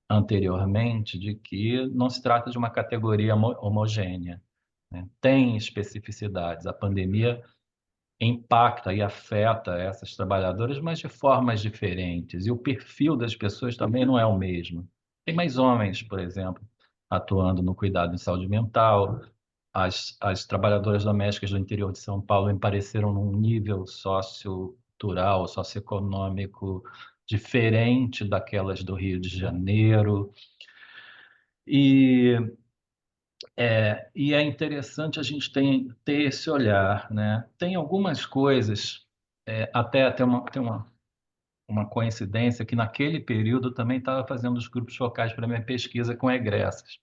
anteriormente, de que não se trata de uma categoria homogênea, né? Tem especificidades. A pandemia impacta e afeta essas trabalhadoras, mas de formas diferentes. E o perfil das pessoas também não é o mesmo. Tem mais homens, por exemplo, atuando no cuidado em saúde mental. As trabalhadoras domésticas do interior de São Paulo apareceram num nível sociocultural, socioeconômico diferente daquelas do Rio de Janeiro. E e é interessante a gente ter esse olhar, né? Tem algumas coisas, até uma coincidência, que naquele período eu também estava fazendo os grupos focais para minha pesquisa com egressas.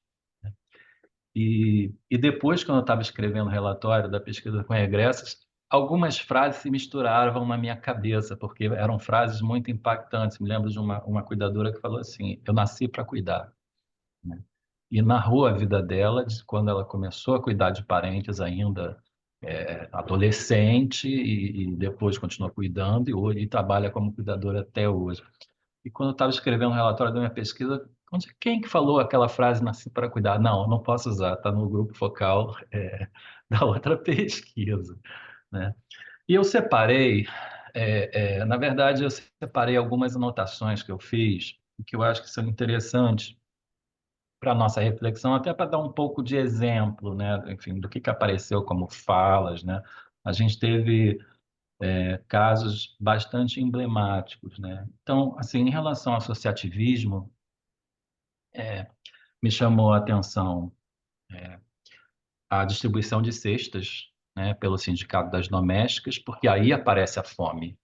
E depois, quando eu estava escrevendo o relatório da pesquisa com egressas, algumas frases se misturavam na minha cabeça, porque eram frases muito impactantes. Me lembro de uma cuidadora que falou assim: eu nasci para cuidar, né? E narrou a vida dela, de quando ela começou a cuidar de parentes ainda adolescente, e depois continuou cuidando, e hoje trabalha como cuidadora até hoje. E quando eu estava escrevendo o relatório da minha pesquisa, quem que falou aquela frase, nasci para cuidar? Não, não posso usar, está no grupo focal da outra pesquisa, né? E eu separei, na verdade, eu separei algumas anotações que eu fiz, que eu acho que são interessantes para a nossa reflexão, até para dar um pouco de exemplo, né? Enfim, do que apareceu como falas, né? A gente teve casos bastante emblemáticos, né? Então, assim, em relação ao associativismo, me chamou a atenção a distribuição de cestas, né, pelo Sindicato das Domésticas, porque aí aparece a fome,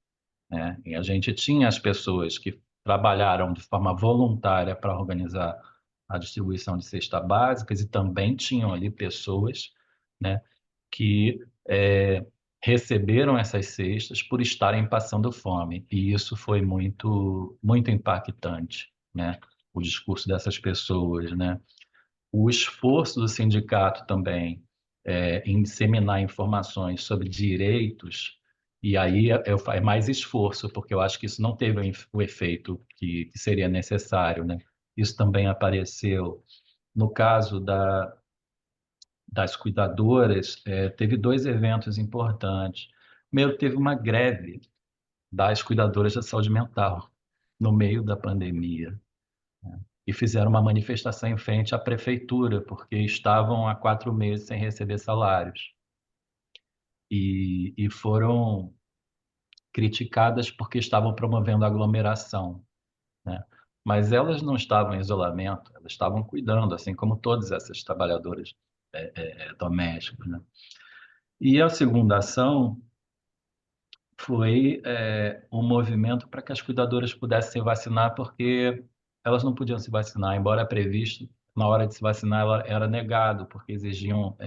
né? E a gente tinha as pessoas que trabalharam de forma voluntária para organizar a distribuição de cestas básicas, e também tinham ali pessoas, né, que receberam essas cestas por estarem passando fome. E isso foi muito, muito impactante, né? O discurso dessas pessoas, né? O esforço do sindicato também em disseminar informações sobre direitos, e aí é mais esforço, porque eu acho que isso não teve o efeito que seria necessário, né? Isso também apareceu no caso das cuidadoras. Teve dois eventos importantes. Primeiro, teve uma greve das cuidadoras da saúde mental no meio da pandemia, né? E fizeram uma manifestação em frente à prefeitura, porque estavam há 4 meses sem receber salários. E foram criticadas porque estavam promovendo aglomeração, né? Mas elas não estavam em isolamento, elas estavam cuidando, assim como todas essas trabalhadoras domésticas, né? E a segunda ação foi um movimento para que as cuidadoras pudessem se vacinar, porque elas não podiam se vacinar, embora previsto, na hora de se vacinar era negado, porque exigiam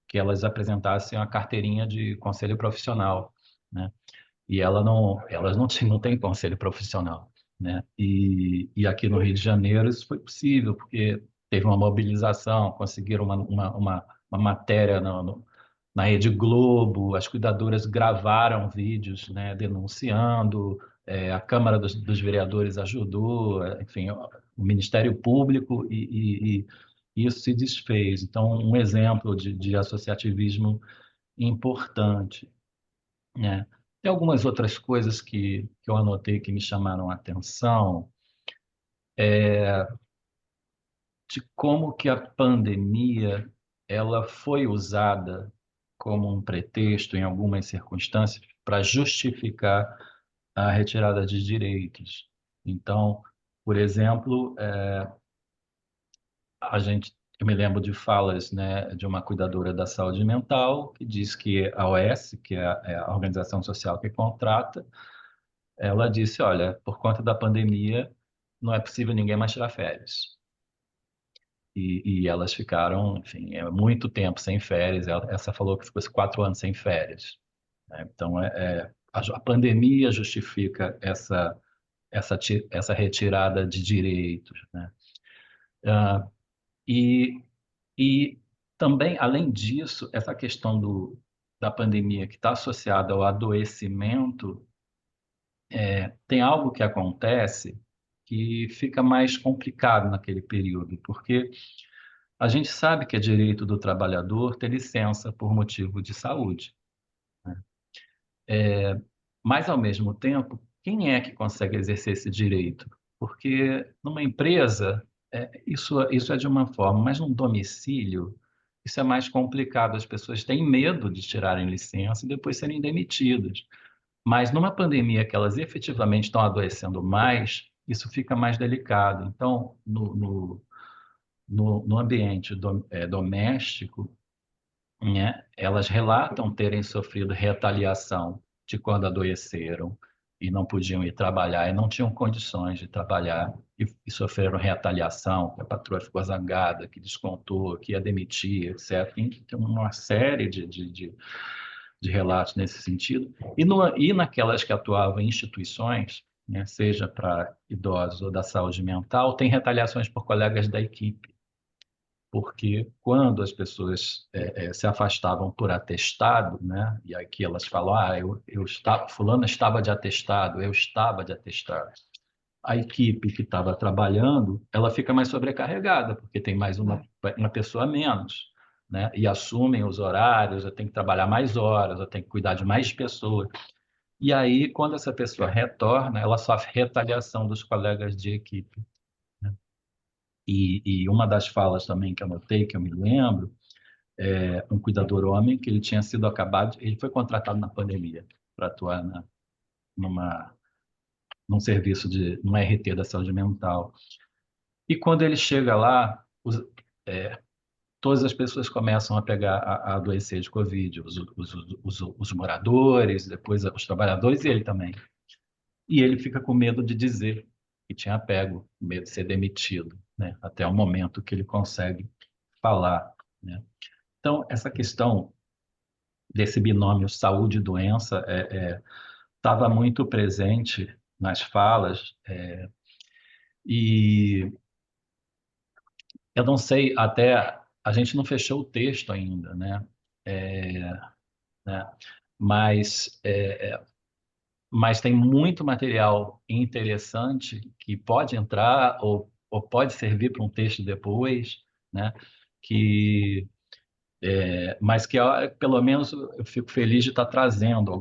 que elas apresentassem a carteirinha de conselho profissional, né? E elas não têm conselho profissional, né? E aqui no Rio de Janeiro isso foi possível, porque teve uma mobilização, conseguiram uma matéria na Rede Globo, as cuidadoras gravaram vídeos, né, denunciando, a Câmara dos Vereadores ajudou, enfim, o Ministério Público, e isso se desfez. Então, um exemplo de associativismo importante, né? Tem algumas outras coisas que eu anotei que me chamaram a atenção, de como que a pandemia ela foi usada como um pretexto em algumas circunstâncias para justificar a retirada de direitos. Então, por exemplo, eu me lembro de falas, né, de uma cuidadora da saúde mental que diz que a OS, que é a organização social que contrata, ela disse: olha, por conta da pandemia, não é possível ninguém mais tirar férias. E elas ficaram, enfim, muito tempo sem férias. Essa falou que ficou 4 anos sem férias, né? Então, a pandemia justifica essa retirada de direitos, né? Ah, e E também, além disso, essa questão da pandemia que está associada ao adoecimento, tem algo que acontece que fica mais complicado naquele período, porque a gente sabe que é direito do trabalhador ter licença por motivo de saúde, né? Mas, ao mesmo tempo, quem é que consegue exercer esse direito? Porque numa empresa, isso é de uma forma, mas num domicílio, isso é mais complicado. As pessoas têm medo de tirarem licença e depois serem demitidas. Mas numa pandemia que elas efetivamente estão adoecendo mais, isso fica mais delicado. Então, no ambiente doméstico, né, elas relatam terem sofrido retaliação de quando adoeceram e não podiam ir trabalhar e não tinham condições de trabalhar e sofreram retaliação, que a patroa ficou zangada, que descontou, que ia demitir, etc. Tem uma série de relatos nesse sentido. E naquelas que atuavam em instituições, né, seja para idosos ou da saúde mental, tem retaliações por colegas da equipe, porque quando as pessoas se afastavam por atestado, né, e aqui elas falam, eu estava, fulano estava de atestado, eu estava de atestado. A equipe que estava trabalhando, ela fica mais sobrecarregada, porque tem mais uma pessoa a menos, né? E assumem os horários, eu tenho que trabalhar mais horas, eu tenho que cuidar de mais pessoas. E aí, quando essa pessoa retorna, ela sofre retaliação dos colegas de equipe, né? E uma das falas também que eu notei, que eu me lembro, um cuidador homem, que ele tinha sido ele foi contratado na pandemia para atuar numa, num serviço num RT da saúde mental. E quando ele chega lá, todas as pessoas começam a pegar a adoecer de Covid, os moradores, depois os trabalhadores e ele também. E ele fica com medo de dizer que tinha pego, medo de ser demitido, né? Até o momento que ele consegue falar, né? Então, essa questão desse binômio saúde e doença estava muito presente nas falas, e eu não sei, até a gente não fechou o texto ainda, né? É, né? Mas, mas tem muito material interessante que pode entrar ou pode servir para um texto depois, né? Que, mas que pelo menos eu fico feliz de estar trazendo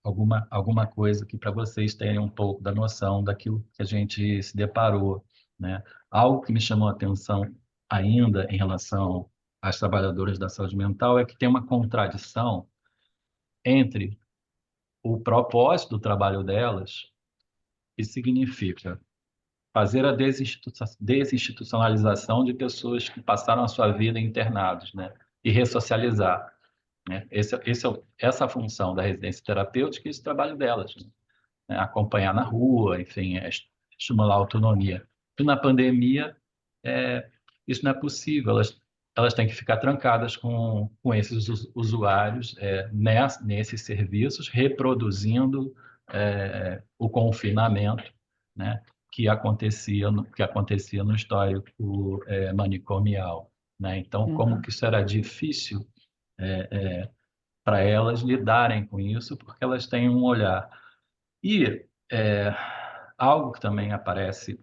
alguma coisa aqui para vocês terem um pouco da noção daquilo que a gente se deparou, né? Algo que me chamou a atenção ainda em relação às trabalhadoras da saúde mental é que tem uma contradição entre o propósito do trabalho delas, que significa fazer a desinstitucionalização de pessoas que passaram a sua vida internados, né? E ressocializar, né? Essa função da residência terapêutica e esse trabalho delas, né? Acompanhar na rua, enfim, estimular a autonomia. E na pandemia, é, isso não é possível. Elas têm que ficar trancadas com esses usuários nesses serviços, reproduzindo o confinamento, né, que acontecia no histórico manicomial, né? Então, como Uhum. que isso era difícil para elas lidarem com isso, porque elas têm um olhar. E algo que também aparece,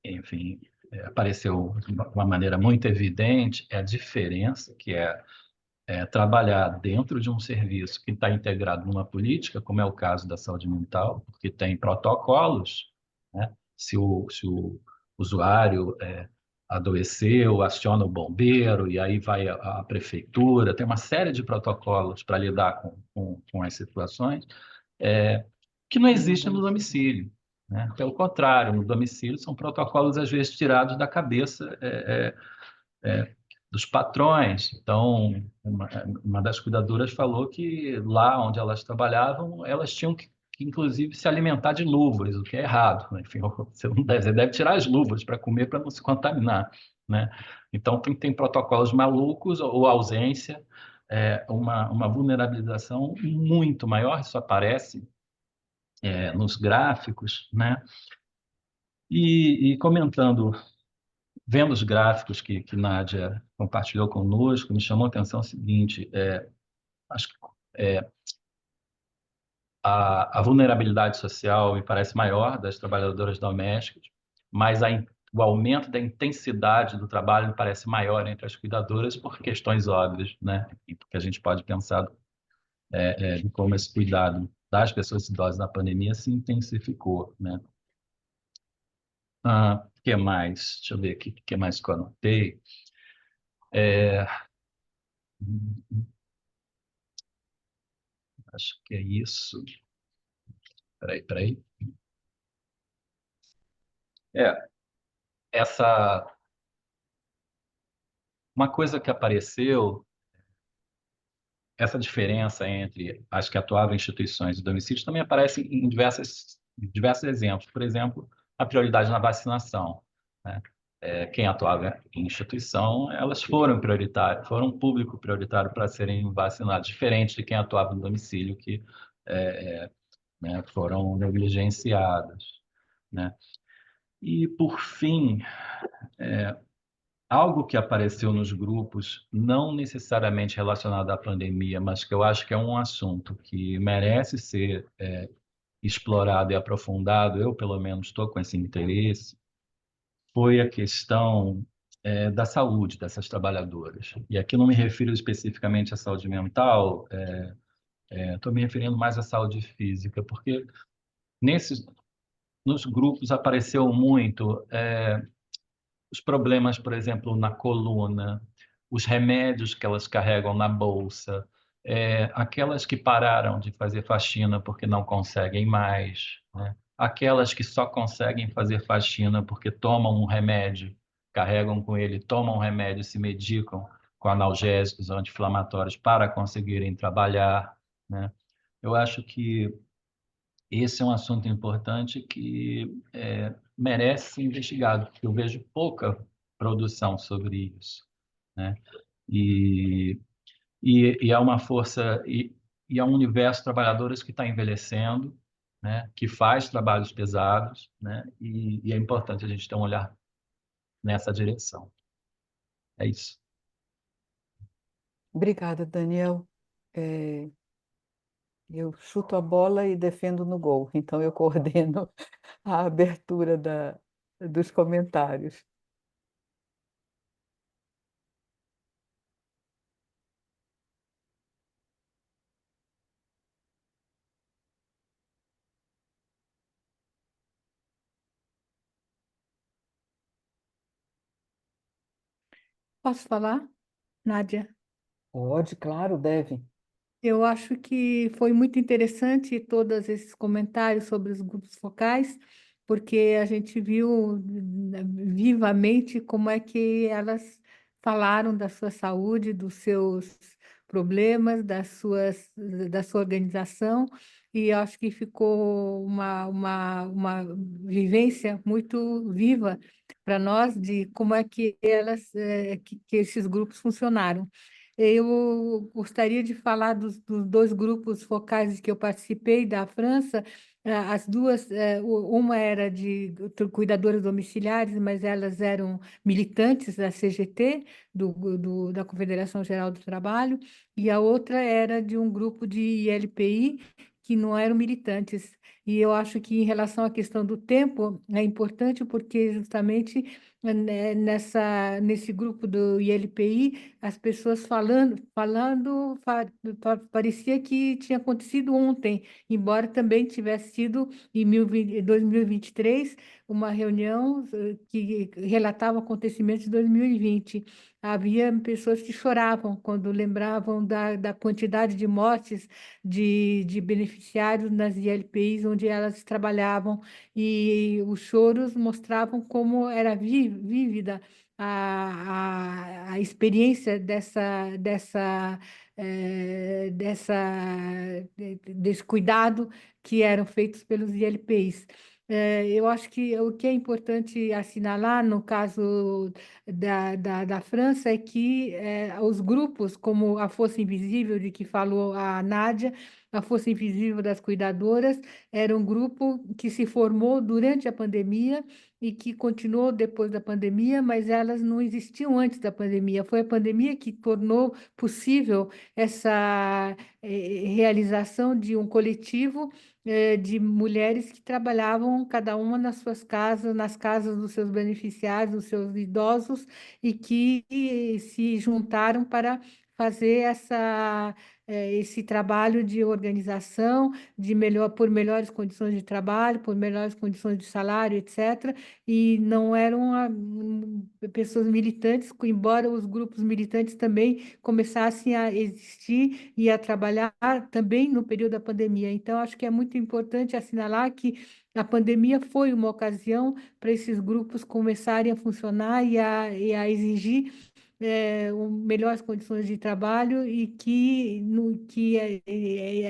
enfim, apareceu de uma maneira muito evidente, é a diferença que trabalhar dentro de um serviço que está integrado numa política, como é o caso da saúde mental, porque tem protocolos, né? Se o usuário adoeceu, aciona o bombeiro, e aí vai a prefeitura, tem uma série de protocolos para lidar com as situações, é, que não existe no domicílio, né? Pelo contrário, no domicílio são protocolos, às vezes, tirados da cabeça dos patrões. Então, uma das cuidadoras falou que lá onde elas trabalhavam, elas tinham que inclusive, se alimentar de luvas, o que é errado, né? Enfim, você deve tirar as luvas para comer para não se contaminar, né? Então, tem protocolos malucos ou ausência, uma vulnerabilização muito maior, isso aparece nos gráficos, né? E comentando vendo os gráficos que Nádia compartilhou conosco, me chamou a atenção o seguinte: acho que a vulnerabilidade social me parece maior das trabalhadoras domésticas, mas o aumento da intensidade do trabalho me parece maior entre as cuidadoras por questões óbvias, né? E porque a gente pode pensar de como esse cuidado das pessoas idosas na pandemia se intensificou, né? O que mais? Deixa eu ver aqui, o que mais que eu anotei? Acho que é isso. Peraí. É, essa... Uma coisa que apareceu, essa diferença entre as que atuavam em instituições e domicílios também aparece em diversos exemplos. Por exemplo, a prioridade na vacinação, né? Quem atuava em instituição, elas foram prioritárias, foram um público prioritário para serem vacinados, diferente de quem atuava no domicílio, que né, foram negligenciadas, né? E, por fim, algo que apareceu nos grupos, não necessariamente relacionado à pandemia, mas que eu acho que é um assunto que merece ser explorado e aprofundado, eu pelo menos estou com esse interesse, foi a questão da saúde dessas trabalhadoras. E aqui não me refiro especificamente à saúde mental, estou me referindo mais à saúde física, porque nesses, nos grupos apareceu muito os problemas, por exemplo, na coluna, os remédios que elas carregam na bolsa, aquelas que pararam de fazer faxina porque não conseguem mais, né? Aquelas que só conseguem fazer faxina porque tomam um remédio, carregam com ele, tomam um remédio, se medicam com analgésicos, anti-inflamatórios para conseguirem trabalhar, né? Eu acho que esse é um assunto importante que merece ser investigado, porque eu vejo pouca produção sobre isso, né? E, e é uma força, e é um universo de trabalhadores que está envelhecendo, né? Que faz trabalhos pesados, né? E é importante a gente ter um olhar nessa direção. É isso. Obrigada, Daniel. Eu chuto a bola e defendo no gol, então eu coordeno a abertura dos comentários. Posso falar, Nádia? Pode, claro, deve. Eu acho que foi muito interessante todos esses comentários sobre os grupos focais, porque a gente viu vivamente como é que elas falaram da sua saúde, dos seus problemas, da sua organização, e acho que ficou uma vivência muito viva para nós de como é que que esses grupos funcionaram. Eu gostaria de falar dos dois grupos focais que eu participei da França. As duas, uma era de cuidadoras domiciliares, mas elas eram militantes da CGT, da Confederação Geral do Trabalho, e a outra era de um grupo de ILPI, que não eram militantes. E eu acho que, em relação à questão do tempo, é importante porque, justamente, nesse grupo do ILPI, as pessoas parecia que tinha acontecido ontem, embora também tivesse sido em 2023 uma reunião que relatava acontecimentos de 2020. Havia pessoas que choravam quando lembravam da quantidade de mortes de beneficiários nas ILPIs onde elas trabalhavam, e os choros mostravam como era vívida a experiência desse cuidado que eram feitos pelos ILPIs. Eu acho que o que é importante assinalar no caso da França é que os grupos, como a Força Invisível, de que falou a Nádia, a Força Invisível das Cuidadoras, era um grupo que se formou durante a pandemia e que continuou depois da pandemia, mas elas não existiam antes da pandemia. Foi a pandemia que tornou possível essa realização de um coletivo de mulheres que trabalhavam cada uma nas suas casas, nas casas dos seus beneficiários, dos seus idosos, e que se juntaram para fazer esse trabalho de organização, por melhores condições de trabalho, por melhores condições de salário, etc. E não eram pessoas militantes, embora os grupos militantes também começassem a existir e a trabalhar também no período da pandemia. Então, acho que é muito importante assinalar que a pandemia foi uma ocasião para esses grupos começarem a funcionar e a exigir melhores condições de trabalho e que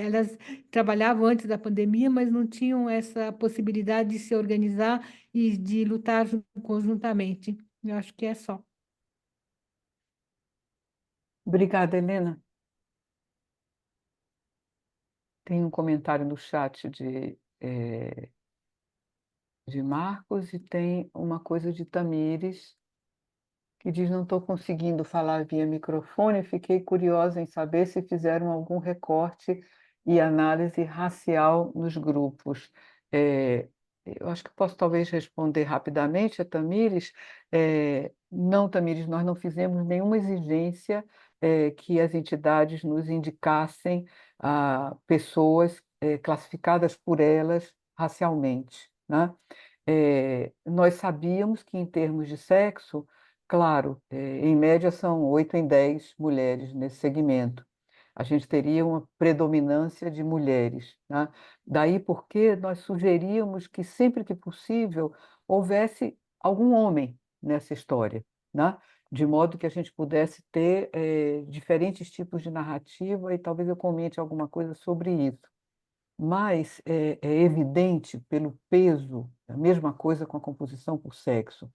elas trabalhavam antes da pandemia, mas não tinham essa possibilidade de se organizar e de lutar conjuntamente. Eu acho que é só. Obrigada, Helena. Tem um comentário no chat de Marcos e tem uma coisa de Tamires, que diz: não estou conseguindo falar via microfone, fiquei curiosa em saber se fizeram algum recorte e análise racial nos grupos. É, eu acho que posso talvez responder rapidamente a Tamires. Não, Tamires, nós não fizemos nenhuma exigência que as entidades nos indicassem pessoas classificadas por elas racialmente, né? Nós sabíamos que, em termos de sexo, claro, em média são 8 em 10 mulheres nesse segmento. A gente teria uma predominância de mulheres, né? Daí porque nós sugeríamos que, sempre que possível, houvesse algum homem nessa história, né? De modo que a gente pudesse ter diferentes tipos de narrativa, e talvez eu comente alguma coisa sobre isso. Mas é evidente pelo peso, a mesma coisa com a composição por sexo,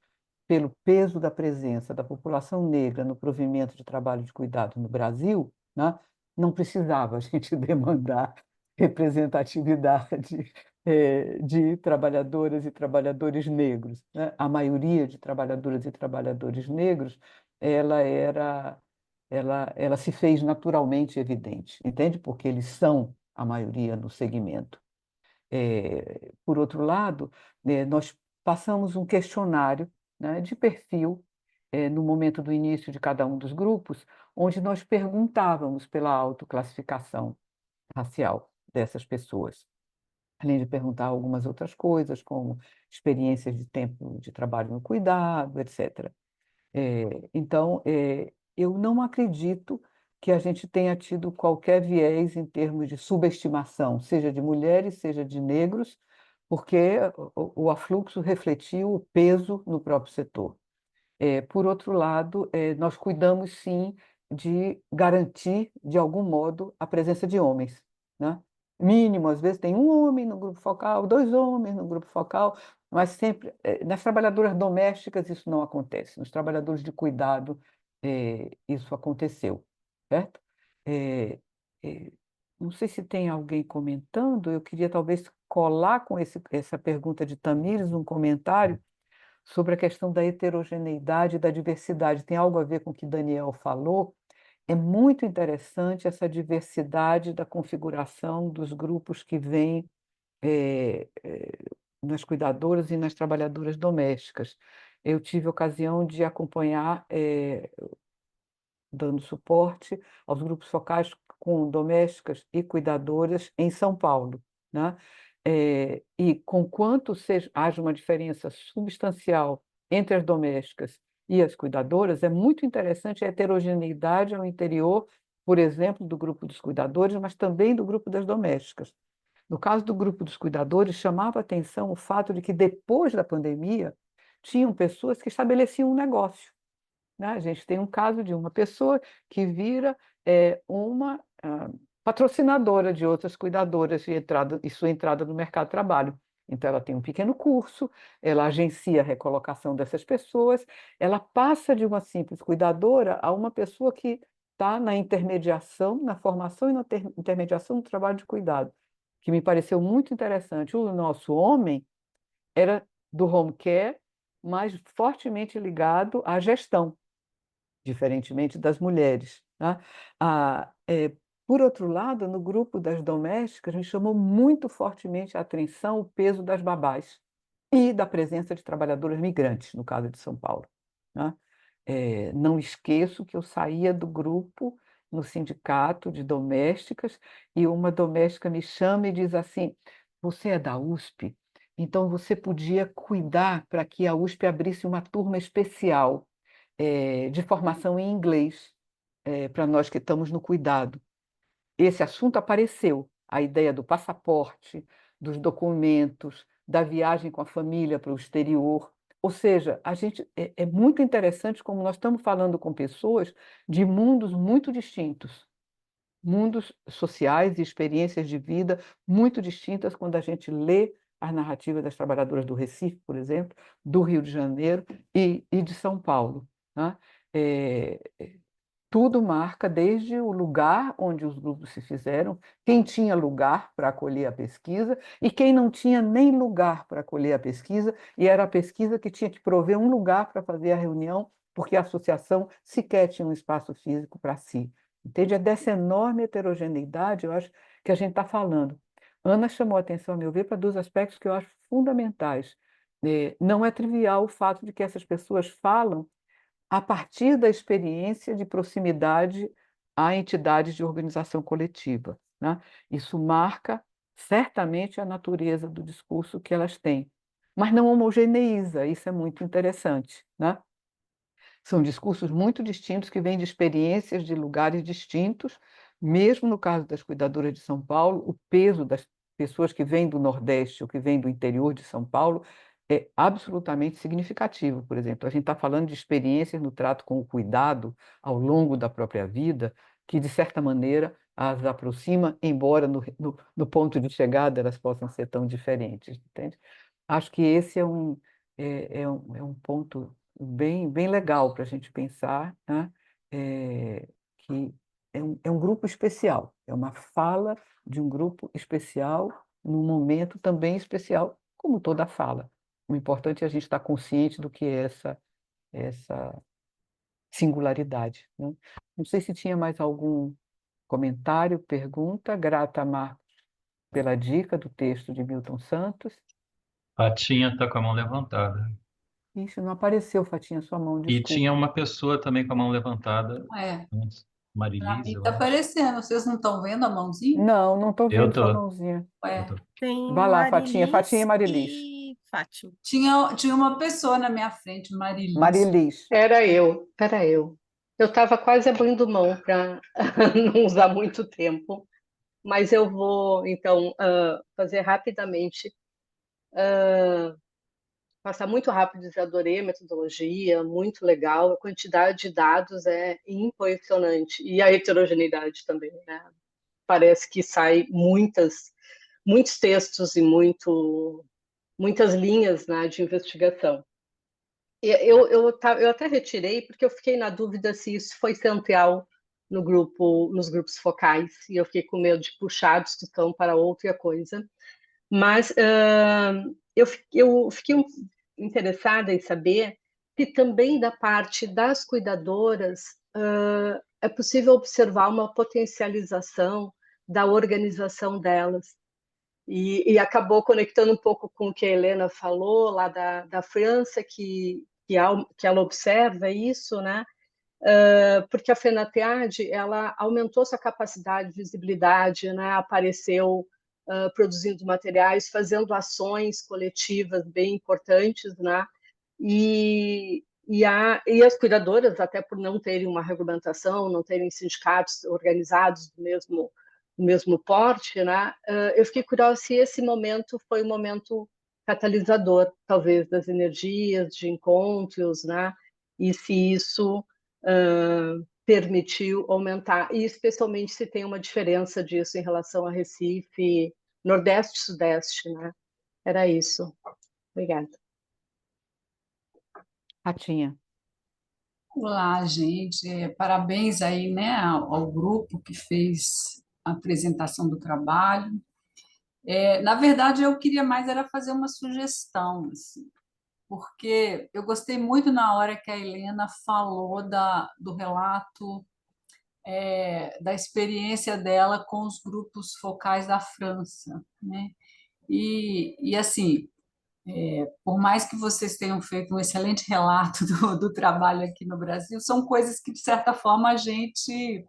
pelo peso da presença da população negra no provimento de trabalho de cuidado no Brasil, né, não precisava a gente demandar representatividade de trabalhadoras e trabalhadores negros, né? A maioria de trabalhadoras e trabalhadores negros, ela era, ela se fez naturalmente evidente, entende? Porque eles são a maioria no segmento. Por outro lado, nós passamos um questionário, né, de perfil, no momento do início de cada um dos grupos, onde nós perguntávamos pela autoclassificação racial dessas pessoas, além de perguntar algumas outras coisas, como experiências de tempo de trabalho no cuidado, etc. Então, eu não acredito que a gente tenha tido qualquer viés em termos de subestimação, seja de mulheres, seja de negros, porque o afluxo refletiu o peso no próprio setor. Por outro lado, nós cuidamos sim de garantir, de algum modo, a presença de homens, né? Mínimo, às vezes tem um homem no grupo focal, dois homens no grupo focal, mas sempre, nas trabalhadoras domésticas isso não acontece, nos trabalhadores de cuidado isso aconteceu, certo? Eh, eh, não sei se tem alguém comentando, eu queria talvez colar com essa pergunta de Tamires um comentário sobre a questão da heterogeneidade e da diversidade. Tem algo a ver com o que Daniel falou. É muito interessante essa diversidade da configuração dos grupos que vêm nas cuidadoras e nas trabalhadoras domésticas. Eu tive a ocasião de acompanhar, dando suporte aos grupos focais com domésticas e cuidadoras em São Paulo, né? E conquanto haja uma diferença substancial entre as domésticas e as cuidadoras, é muito interessante a heterogeneidade ao interior, por exemplo, do grupo dos cuidadores, mas também do grupo das domésticas. No caso do grupo dos cuidadores, chamava a atenção o fato de que, depois da pandemia, tinham pessoas que estabeleciam um negócio, né? A gente tem um caso de uma pessoa que vira uma patrocinadora de outras cuidadoras e sua entrada no mercado de trabalho. Então, ela tem um pequeno curso, ela agencia a recolocação dessas pessoas, ela passa de uma simples cuidadora a uma pessoa que está na intermediação, na formação e na intermediação do trabalho de cuidado, que me pareceu muito interessante. O nosso homem era do home care, mas fortemente ligado à gestão, diferentemente das mulheres, tá? Por outro lado, no grupo das domésticas, me chamou muito fortemente a atenção o peso das babás e da presença de trabalhadoras migrantes, no caso de São Paulo, tá? Não esqueço que eu saía do grupo no sindicato de domésticas e uma doméstica me chama e diz assim: você é da USP? Então você podia cuidar para que a USP abrisse uma turma especial de formação em inglês para nós que estamos no cuidado. Esse assunto apareceu, a ideia do passaporte, dos documentos, da viagem com a família para o exterior. Ou seja, é muito interessante como nós estamos falando com pessoas de mundos muito distintos, mundos sociais e experiências de vida muito distintas quando a gente lê as narrativas das trabalhadoras do Recife, por exemplo, do Rio de Janeiro e de São Paulo, né? É, Tudo marca desde o lugar onde os grupos se fizeram, quem tinha lugar para acolher a pesquisa e quem não tinha nem lugar para acolher a pesquisa, e era a pesquisa que tinha que prover um lugar para fazer a reunião, porque a associação sequer tinha um espaço físico para si. Entende? É dessa enorme heterogeneidade, eu acho, que a gente está falando. Ana chamou a atenção, a meu ver, para dois aspectos que eu acho fundamentais. Não é trivial o fato de que essas pessoas falam a partir da experiência de proximidade a entidades de organização coletiva, né? Isso marca certamente a natureza do discurso que elas têm, mas não homogeneiza, isso é muito interessante, né? São discursos muito distintos que vêm de experiências de lugares distintos, mesmo no caso das cuidadoras de São Paulo, o peso das pessoas que vêm do Nordeste ou que vêm do interior de São Paulo é absolutamente significativo. Por exemplo, a gente está falando de experiências no trato com o cuidado ao longo da própria vida, que, de certa maneira, as aproxima, embora no ponto de chegada elas possam ser tão diferentes, entende? Acho que esse é um ponto bem legal para a gente pensar, né? Que é um grupo especial, é uma fala de um grupo especial, num momento também especial, como toda fala. O importante é a gente estar consciente do que é essa singularidade, né? Não sei se tinha mais algum comentário, pergunta. Grata, Marcos, pela dica do texto de Milton Santos. Fatinha está com a mão levantada. Ixi, não apareceu, Fatinha, sua mão, E tinha desculpa. uma pessoa também com a mão levantada, É, para Marilise, mim eu tá acho. aparecendo. Vocês não estão vendo a mãozinha? Não estou Eu vendo sua tô, mãozinha. eu Ué, tô. Tem Vai lá, Fatinha. Fatinha e Marilis Marilis. e Fátima. tinha uma pessoa na minha frente, Marilis. Marilis. Era eu. Eu estava quase abrindo mão para não usar muito tempo, mas eu vou, então, fazer rapidamente, passar muito rápido, eu adorei a metodologia, muito legal, a quantidade de dados é impressionante, e a heterogeneidade também, né? Parece que sai muitos textos e muitas linhas, né, de investigação. Eu até retirei porque eu fiquei na dúvida se isso foi central no grupo, nos grupos focais, e eu fiquei com medo de puxar a discussão para outra coisa. Mas eu fiquei interessada em saber se também da parte das cuidadoras é possível observar uma potencialização da organização delas. E acabou conectando um pouco com o que a Helena falou lá da França, que ela observa isso, né? Porque a FENATEAD ela aumentou sua capacidade de visibilidade, né? Apareceu produzindo materiais, fazendo ações coletivas bem importantes, né? E as cuidadoras, até por não terem uma regulamentação, não terem sindicatos organizados do mesmo porte, né? Eu fiquei curiosa se esse momento foi um momento catalisador, talvez, das energias, de encontros, né? E se isso permitiu aumentar, e especialmente se tem uma diferença disso em relação a Recife, Nordeste e Sudeste, né? Era isso. Obrigada. Ratinha. Olá, gente. Parabéns aí, né, ao grupo que fez a apresentação do trabalho. Na verdade, eu queria mais era fazer uma sugestão, assim, porque eu gostei muito na hora que a Helena falou do relato, da experiência dela com os grupos focais da França, né? E assim, por mais que vocês tenham feito um excelente relato do trabalho aqui no Brasil, são coisas que, de certa forma, a gente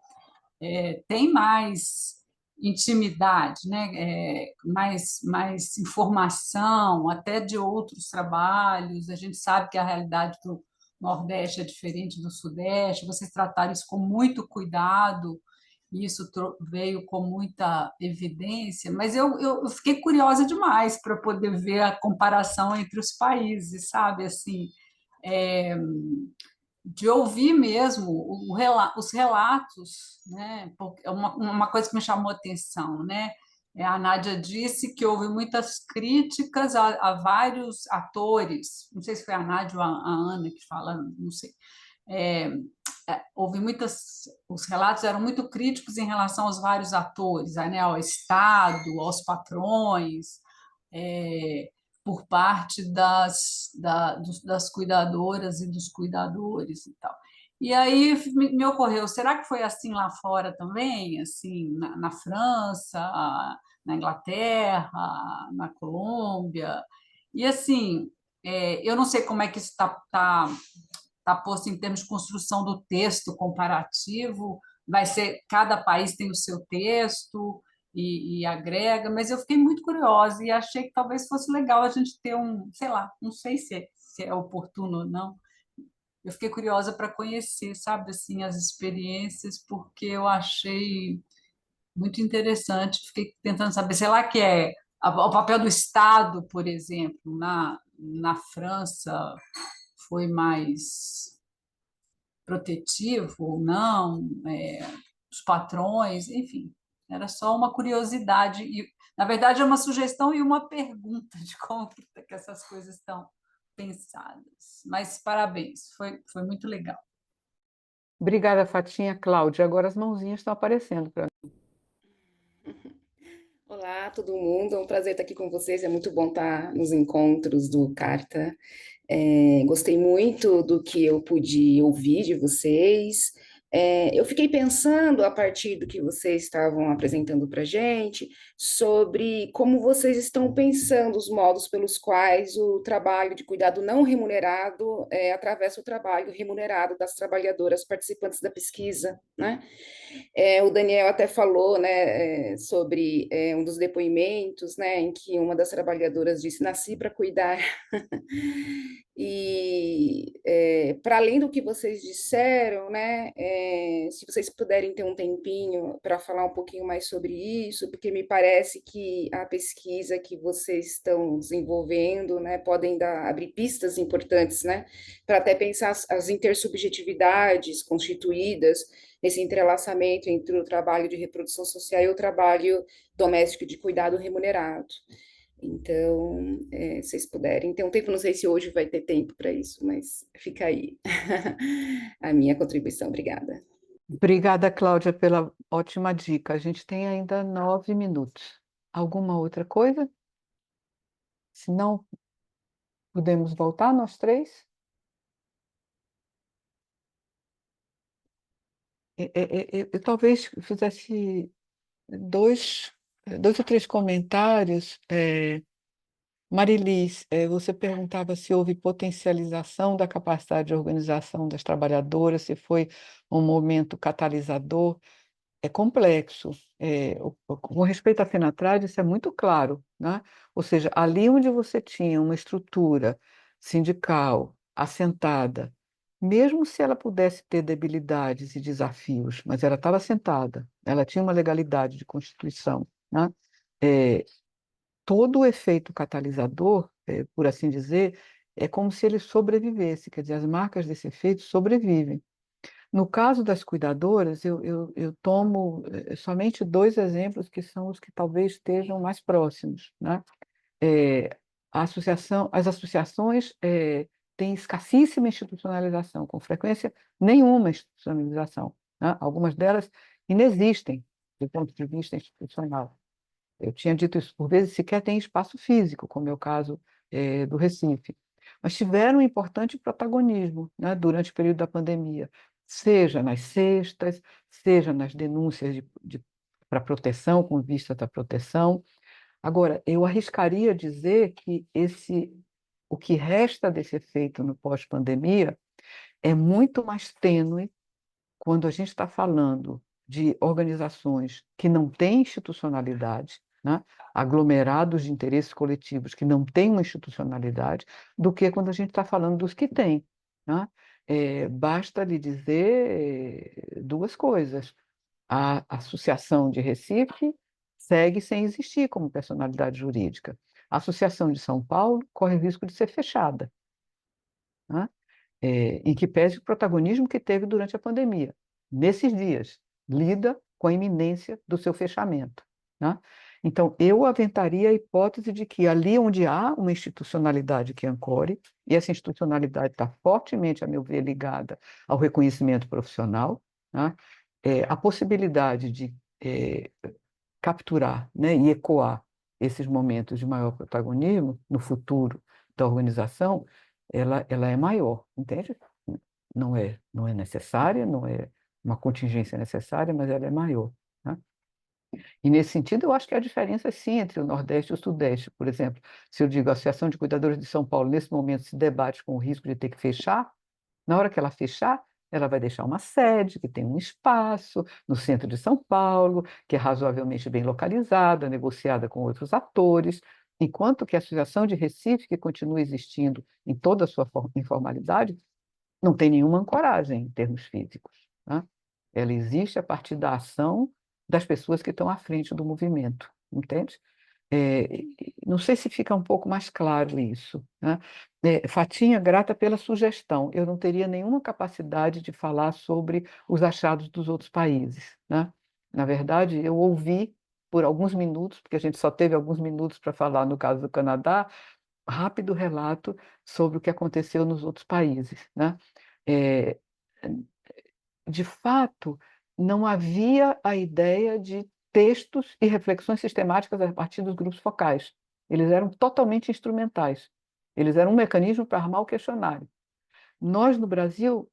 tem mais intimidade, né? Mais informação, até de outros trabalhos. A gente sabe que a realidade do Nordeste é diferente do Sudeste, vocês trataram isso com muito cuidado, e isso veio com muita evidência, mas eu fiquei curiosa demais para poder ver a comparação entre os países, sabe? Assim, é, de ouvir mesmo os relatos, né? Porque é uma coisa que me chamou a atenção, né? A Nádia disse que houve muitas críticas a vários atores, não sei se foi a Nádia ou a Ana que fala, não sei. É, houve os relatos eram muito críticos em relação aos vários atores, né? Ao Estado, aos patrões, é, por parte das cuidadoras e dos cuidadores e tal. E aí me ocorreu, será que foi assim lá fora também, assim, na França, na Inglaterra, na Colômbia? E assim, eu não sei como é que isso está posto em termos de construção do texto comparativo, vai ser, cada país tem o seu texto, e agrega, mas eu fiquei muito curiosa e achei que talvez fosse legal a gente ter sei lá, não sei se é oportuno ou não. Eu fiquei curiosa para conhecer, sabe, assim, as experiências, porque eu achei muito interessante. Fiquei tentando saber, sei lá, que o papel do Estado, por exemplo, na França foi mais protetivo ou não, os patrões, enfim, era só uma curiosidade e, na verdade, é uma sugestão e uma pergunta de como que essas coisas estão pensadas. Mas parabéns, foi muito legal. Obrigada, Fatinha. Cláudia, agora as mãozinhas estão aparecendo para mim. Olá, todo mundo. É um prazer estar aqui com vocês. É muito bom estar nos encontros do Carta. Gostei muito do que eu pude ouvir de vocês. Eu fiquei pensando, a partir do que vocês estavam apresentando para a gente, sobre como vocês estão pensando os modos pelos quais o trabalho de cuidado não remunerado atravessa o trabalho remunerado das trabalhadoras participantes da pesquisa, né? O Daniel até falou, né, sobre um dos depoimentos, né, em que uma das trabalhadoras disse: nasci para cuidar. E para além do que vocês disseram, né, se vocês puderem ter um tempinho para falar um pouquinho mais sobre isso, porque me parece que a pesquisa que vocês estão desenvolvendo, né, podem abrir pistas importantes, né, para até pensar as intersubjetividades constituídas nesse entrelaçamento entre o trabalho de reprodução social e o trabalho doméstico de cuidado remunerado. Então, se vocês puderem ter um tempo, não sei se hoje vai ter tempo para isso, mas fica aí a minha contribuição. Obrigada. Obrigada, Cláudia, pela ótima dica. A gente tem ainda 9 minutos. Alguma outra coisa? Se não, podemos voltar, nós três? Eu talvez fizesse dois ou três comentários. Marilis, você perguntava se houve potencialização da capacidade de organização das trabalhadoras, se foi um momento catalisador. É complexo. Com respeito à FENATRAD, isso é muito claro, né? Ou seja, ali onde você tinha uma estrutura sindical assentada, mesmo se ela pudesse ter debilidades e desafios, mas ela estava assentada, ela tinha uma legalidade de constituição, né? É, todo o efeito catalisador, por assim dizer, é como se ele sobrevivesse, quer dizer, as marcas desse efeito sobrevivem. No caso das cuidadoras, eu tomo somente dois exemplos que são os que talvez estejam mais próximos, né? as associações têm escassíssima institucionalização, com frequência nenhuma institucionalização, né? Algumas delas inexistem do ponto de vista institucional. Eu tinha dito isso, por vezes sequer tem espaço físico, como é o caso do Recife, mas tiveram um importante protagonismo, né, durante o período da pandemia, seja nas cestas, seja nas denúncias para proteção, com vistas à proteção. Agora, eu arriscaria dizer que o que resta desse efeito no pós-pandemia é muito mais tênue quando a gente está falando de organizações que não têm institucionalidade, né, aglomerados de interesses coletivos que não têm uma institucionalidade, do que quando a gente está falando dos que têm, né? Basta lhe dizer duas coisas. A Associação de Recife segue sem existir como personalidade jurídica. A Associação de São Paulo corre risco de ser fechada, né? Em que pese o protagonismo que teve durante a pandemia. Nesses dias, lida com a iminência do seu fechamento, né? Então, eu aventaria a hipótese de que ali onde há uma institucionalidade que ancore, e essa institucionalidade está fortemente, a meu ver, ligada ao reconhecimento profissional, né? A possibilidade de capturar, né, e ecoar esses momentos de maior protagonismo no futuro da organização, ela é maior, entende? Não é necessária, não é uma contingência necessária, mas ela é maior, né? E, nesse sentido, eu acho que há diferença, sim, entre o Nordeste e o Sudeste. Por exemplo, se eu digo a Associação de Cuidadores de São Paulo, nesse momento, se debate com o risco de ter que fechar, na hora que ela fechar, ela vai deixar uma sede que tem um espaço no centro de São Paulo, que é razoavelmente bem localizada, negociada com outros atores, enquanto que a Associação de Recife, que continua existindo em toda a sua informalidade, não tem nenhuma ancoragem em termos físicos, né? Ela existe a partir da ação das pessoas que estão à frente do movimento, entende? Não sei se fica um pouco mais claro isso, né? Fatinha, grata pela sugestão. Eu não teria nenhuma capacidade de falar sobre os achados dos outros países, né? Na verdade, eu ouvi por alguns minutos, porque a gente só teve alguns minutos para falar no caso do Canadá, rápido relato sobre o que aconteceu nos outros países, né? É, de fato, não havia a ideia de textos e reflexões sistemáticas a partir dos grupos focais. Eles eram totalmente instrumentais. Eles eram um mecanismo para armar o questionário. Nós, no Brasil,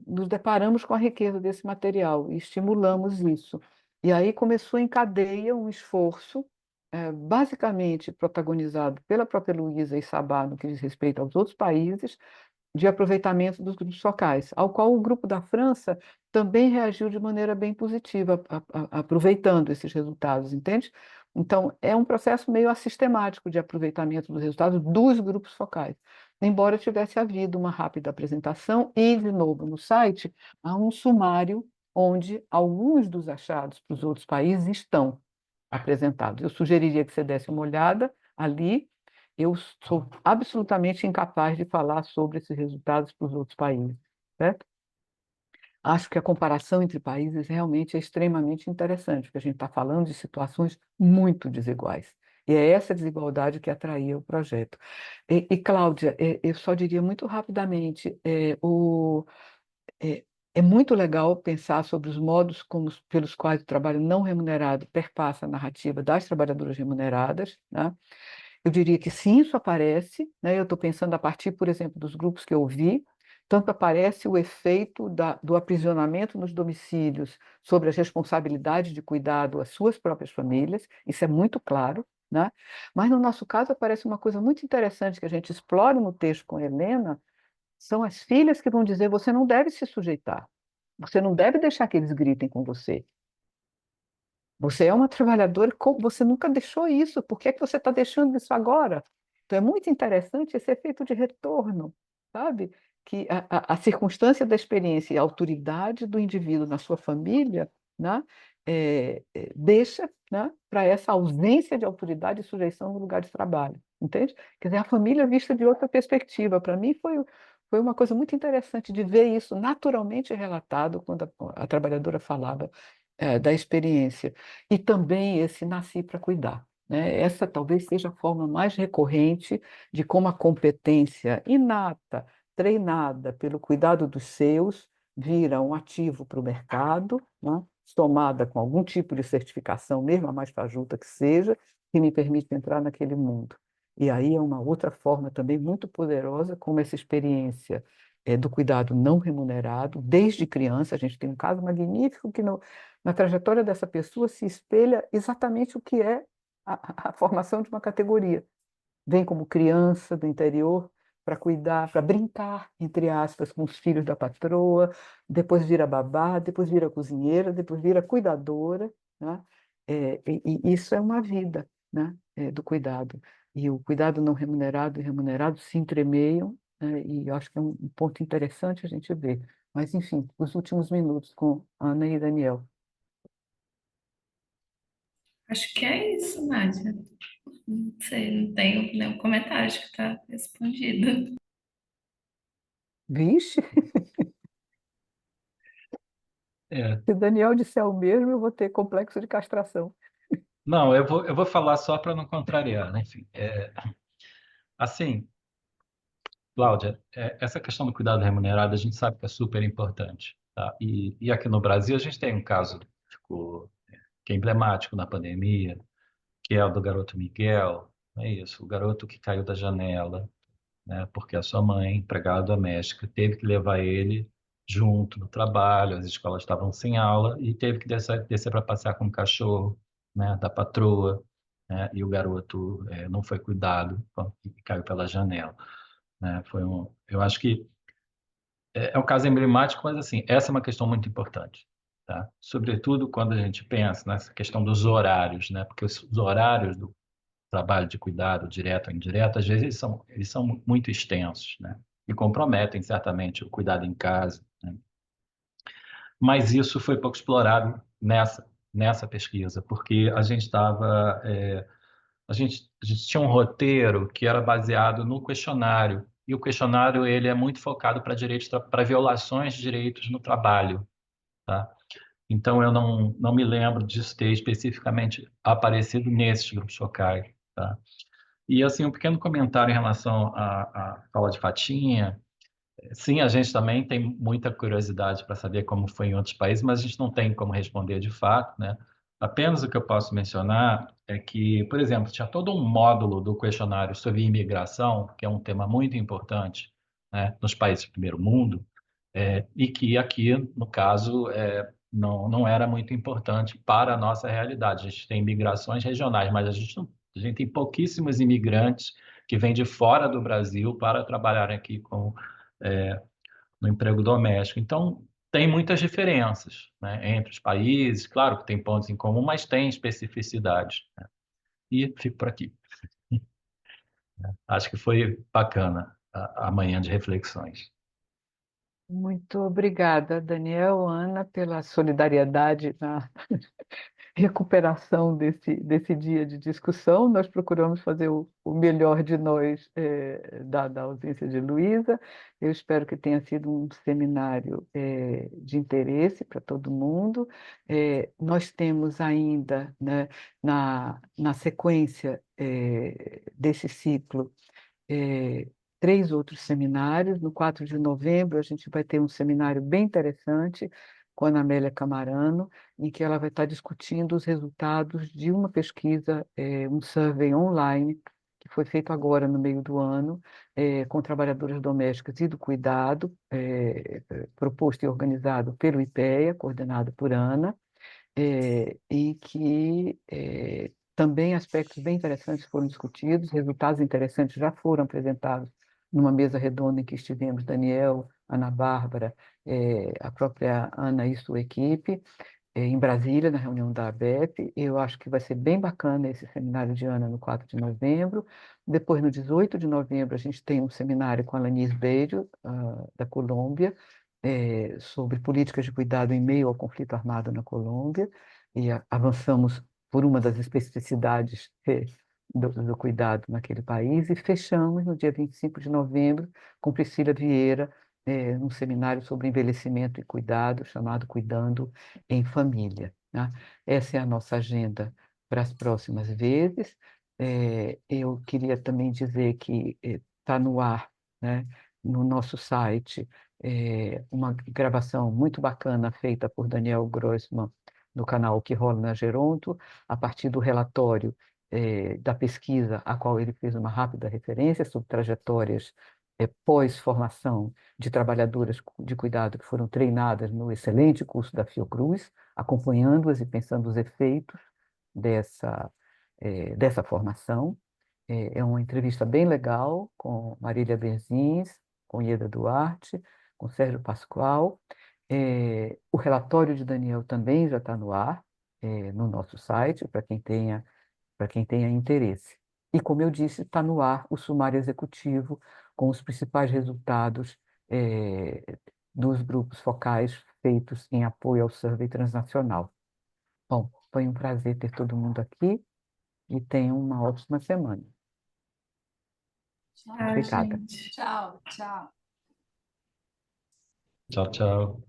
nos deparamos com a riqueza desse material e estimulamos isso. E aí começou em cadeia um esforço, basicamente protagonizado pela própria Luísa e Sabá, no que diz respeito aos outros países, de aproveitamento dos grupos focais, ao qual o grupo da França também reagiu de maneira bem positiva, aproveitando esses resultados, entende? Então, é um processo meio assistemático de aproveitamento dos resultados dos grupos focais, embora tivesse havido uma rápida apresentação e, de novo, no site, há um sumário onde alguns dos achados para os outros países estão apresentados. Eu sugeriria que você desse uma olhada ali. Eu sou absolutamente incapaz de falar sobre esses resultados para os outros países, certo? Acho que a comparação entre países realmente é extremamente interessante, porque a gente está falando de situações muito desiguais. E é essa desigualdade que atraía o projeto. Cláudia, eu só diria muito rapidamente, é muito legal pensar sobre os modos pelos quais o trabalho não remunerado perpassa a narrativa das trabalhadoras remuneradas, né? Eu diria que sim, isso aparece, né? Eu estou pensando a partir, por exemplo, dos grupos que eu vi, tanto aparece o efeito do aprisionamento nos domicílios sobre as responsabilidades de cuidado às suas próprias famílias, isso é muito claro, né? Mas no nosso caso aparece uma coisa muito interessante que a gente explora no texto com Helena, são as filhas que vão dizer: você não deve se sujeitar, você não deve deixar que eles gritem com você. Você é uma trabalhadora, você nunca deixou isso, por que é que você está deixando isso agora? Então, é muito interessante esse efeito de retorno, sabe? Que a circunstância da experiência e a autoridade do indivíduo na sua família, né, deixa, né, para essa ausência de autoridade e sujeição no lugar de trabalho, entende? Quer dizer, a família vista de outra perspectiva. Para mim, foi uma coisa muito interessante de ver isso naturalmente relatado quando a trabalhadora falava da experiência. E também esse nasci para cuidar, né? Essa talvez seja a forma mais recorrente de como a competência inata, treinada pelo cuidado dos seus, vira um ativo para o mercado, né? Somada com algum tipo de certificação, mesmo a mais fajuta que seja, que me permite entrar naquele mundo. E aí é uma outra forma também muito poderosa, como essa experiência do cuidado não remunerado, desde criança. A gente tem um caso magnífico que na trajetória dessa pessoa se espelha exatamente o que é a formação de uma categoria. Vem como criança do interior para cuidar, para brincar, entre aspas, com os filhos da patroa, depois vira babá, depois vira cozinheira, depois vira cuidadora, né? E isso é uma vida, né? Do cuidado. E o cuidado não remunerado e remunerado se entremeiam, né? E eu acho que é um ponto interessante a gente ver. Mas, enfim, os últimos minutos com Ana e Daniel. Acho que é isso, Nádia. Não sei, não tenho nenhum comentário, acho que está respondido. Vixe, É, se Daniel disser o mesmo, eu vou ter complexo de castração. não, eu vou falar só para não contrariar, né? Enfim, assim, Cláudia, essa questão do cuidado remunerado a gente sabe que é super importante, tá? E aqui no Brasil a gente tem um caso que é emblemático na pandemia, que é o do garoto Miguel, é isso, o garoto que caiu da janela, né? Porque a sua mãe, empregada doméstica, teve que levar ele junto no trabalho, as escolas estavam sem aula e teve que descer para passear com o cachorro, né? Da patroa, né? E o garoto não foi cuidado e caiu pela janela, né? Eu acho que é um caso emblemático, mas assim, essa é uma questão muito importante, tá? Sobretudo quando a gente pensa nessa questão dos horários, né? Porque os horários do trabalho de cuidado, direto ou indireto, às vezes eles são muito extensos, né? E comprometem certamente o cuidado em casa, né? Mas isso foi pouco explorado nessa pesquisa, porque a gente tinha um roteiro que era baseado no questionário, e o questionário ele é muito focado para violações de direitos no trabalho, tá? Então eu não me lembro de ter especificamente aparecido nesses grupos focais, tá? E assim, um pequeno comentário em relação à fala de Fatinha. Sim, a gente também tem muita curiosidade para saber como foi em outros países, mas a gente não tem como responder de fato, né? Apenas o que eu posso mencionar é que, por exemplo, tinha todo um módulo do questionário sobre imigração, que é um tema muito importante, né, nos países do primeiro mundo, e que aqui, no caso, não era muito importante para a nossa realidade. A gente tem imigrações regionais, mas a gente tem pouquíssimos imigrantes que vêm de fora do Brasil para trabalhar aqui é, no emprego doméstico. Então, tem muitas diferenças, né, entre os países. Claro que tem pontos em comum, mas tem especificidades, né? E fico por aqui. Acho que foi bacana a manhã de reflexões. Muito obrigada, Daniel, Ana, pela solidariedade na recuperação desse dia de discussão. Nós procuramos fazer o melhor de nós, dada a ausência de Luísa. Eu espero que tenha sido um seminário, de interesse para todo mundo. Nós temos ainda, né, na sequência, desse ciclo, eh, 3 outros seminários. No 4 de novembro, a gente vai ter um seminário bem interessante com a Ana Amélia Camarano, em que ela vai estar discutindo os resultados de uma pesquisa, um survey online, que foi feito agora no meio do ano, com trabalhadoras domésticas e do cuidado, proposto e organizado pelo IPEA, coordenado por Ana, em que também aspectos bem interessantes foram discutidos, resultados interessantes já foram apresentados numa mesa redonda em que estivemos Daniel, Ana Bárbara, a própria Ana e sua equipe, em Brasília, na reunião da ABEP. Eu acho que vai ser bem bacana esse seminário de Ana no 4 de novembro. Depois, no 18 de novembro, a gente tem um seminário com a Lanis Bejo, da Colômbia, sobre políticas de cuidado em meio ao conflito armado na Colômbia, e avançamos por uma das especificidades, do cuidado naquele país, e fechamos no dia 25 de novembro com Priscila Vieira, num seminário sobre envelhecimento e cuidado, chamado Cuidando em Família, né? Essa é a nossa agenda para as próximas vezes. Eu queria também dizer que está no ar, né, no nosso site, uma gravação muito bacana feita por Daniel Grossman no canal Que Rola na Geronto, a partir do relatório da pesquisa, a qual ele fez uma rápida referência sobre trajetórias pós-formação de trabalhadoras de cuidado que foram treinadas no excelente curso da Fiocruz, acompanhando-as e pensando os efeitos dessa formação. É uma entrevista bem legal com Marília Berzins, com Ieda Duarte, com Sérgio Pascoal. O relatório de Daniel também já está no ar, no nosso site, para quem tenha interesse. E, como eu disse, está no ar o sumário executivo com os principais resultados dos grupos focais feitos em apoio ao Survey Transnacional. Bom, foi um prazer ter todo mundo aqui e tenham uma ótima semana. Tchau, Obrigada. gente. Tchau, tchau. Tchau, tchau.